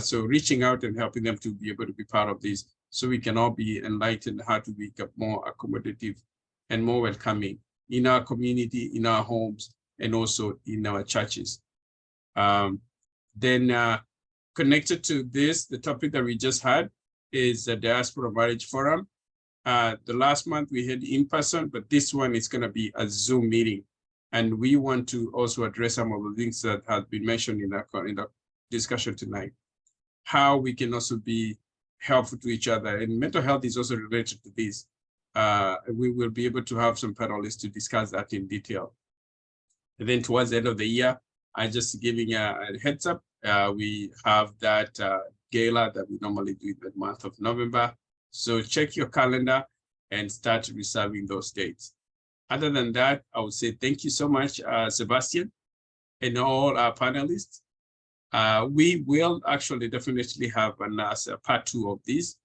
J: So reaching out and helping them to be able to be part of this, so we can all be enlightened how to become more accommodative and more welcoming in our community, in our homes, and also in our churches. Then connected to this, the topic that we just had is the Diaspora Marriage Forum. The last month we had in person, but this one is going to be a Zoom meeting. And we want to also address some of the things that have been mentioned in the discussion tonight. How we can also be helpful to each other. And mental health is also related to this. We will be able to have some panelists to discuss that in detail. And then towards the end of the year, I'm just giving a heads up, We have that gala that we normally do in the month of November. So check your calendar and start reserving those dates. Other than that, I would say thank you so much, Sebastian, and all our panelists. We will actually definitely have a part 2 of this.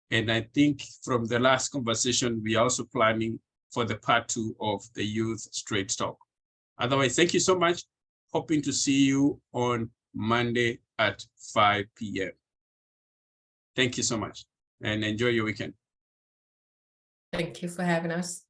J: And I think from the last conversation, we are also planning for the part 2 of the Youth Straight Talk. Otherwise, thank you so much. Hoping to see you on Monday at 5 p.m. Thank you so much and enjoy your weekend.
H: Thank you for having us.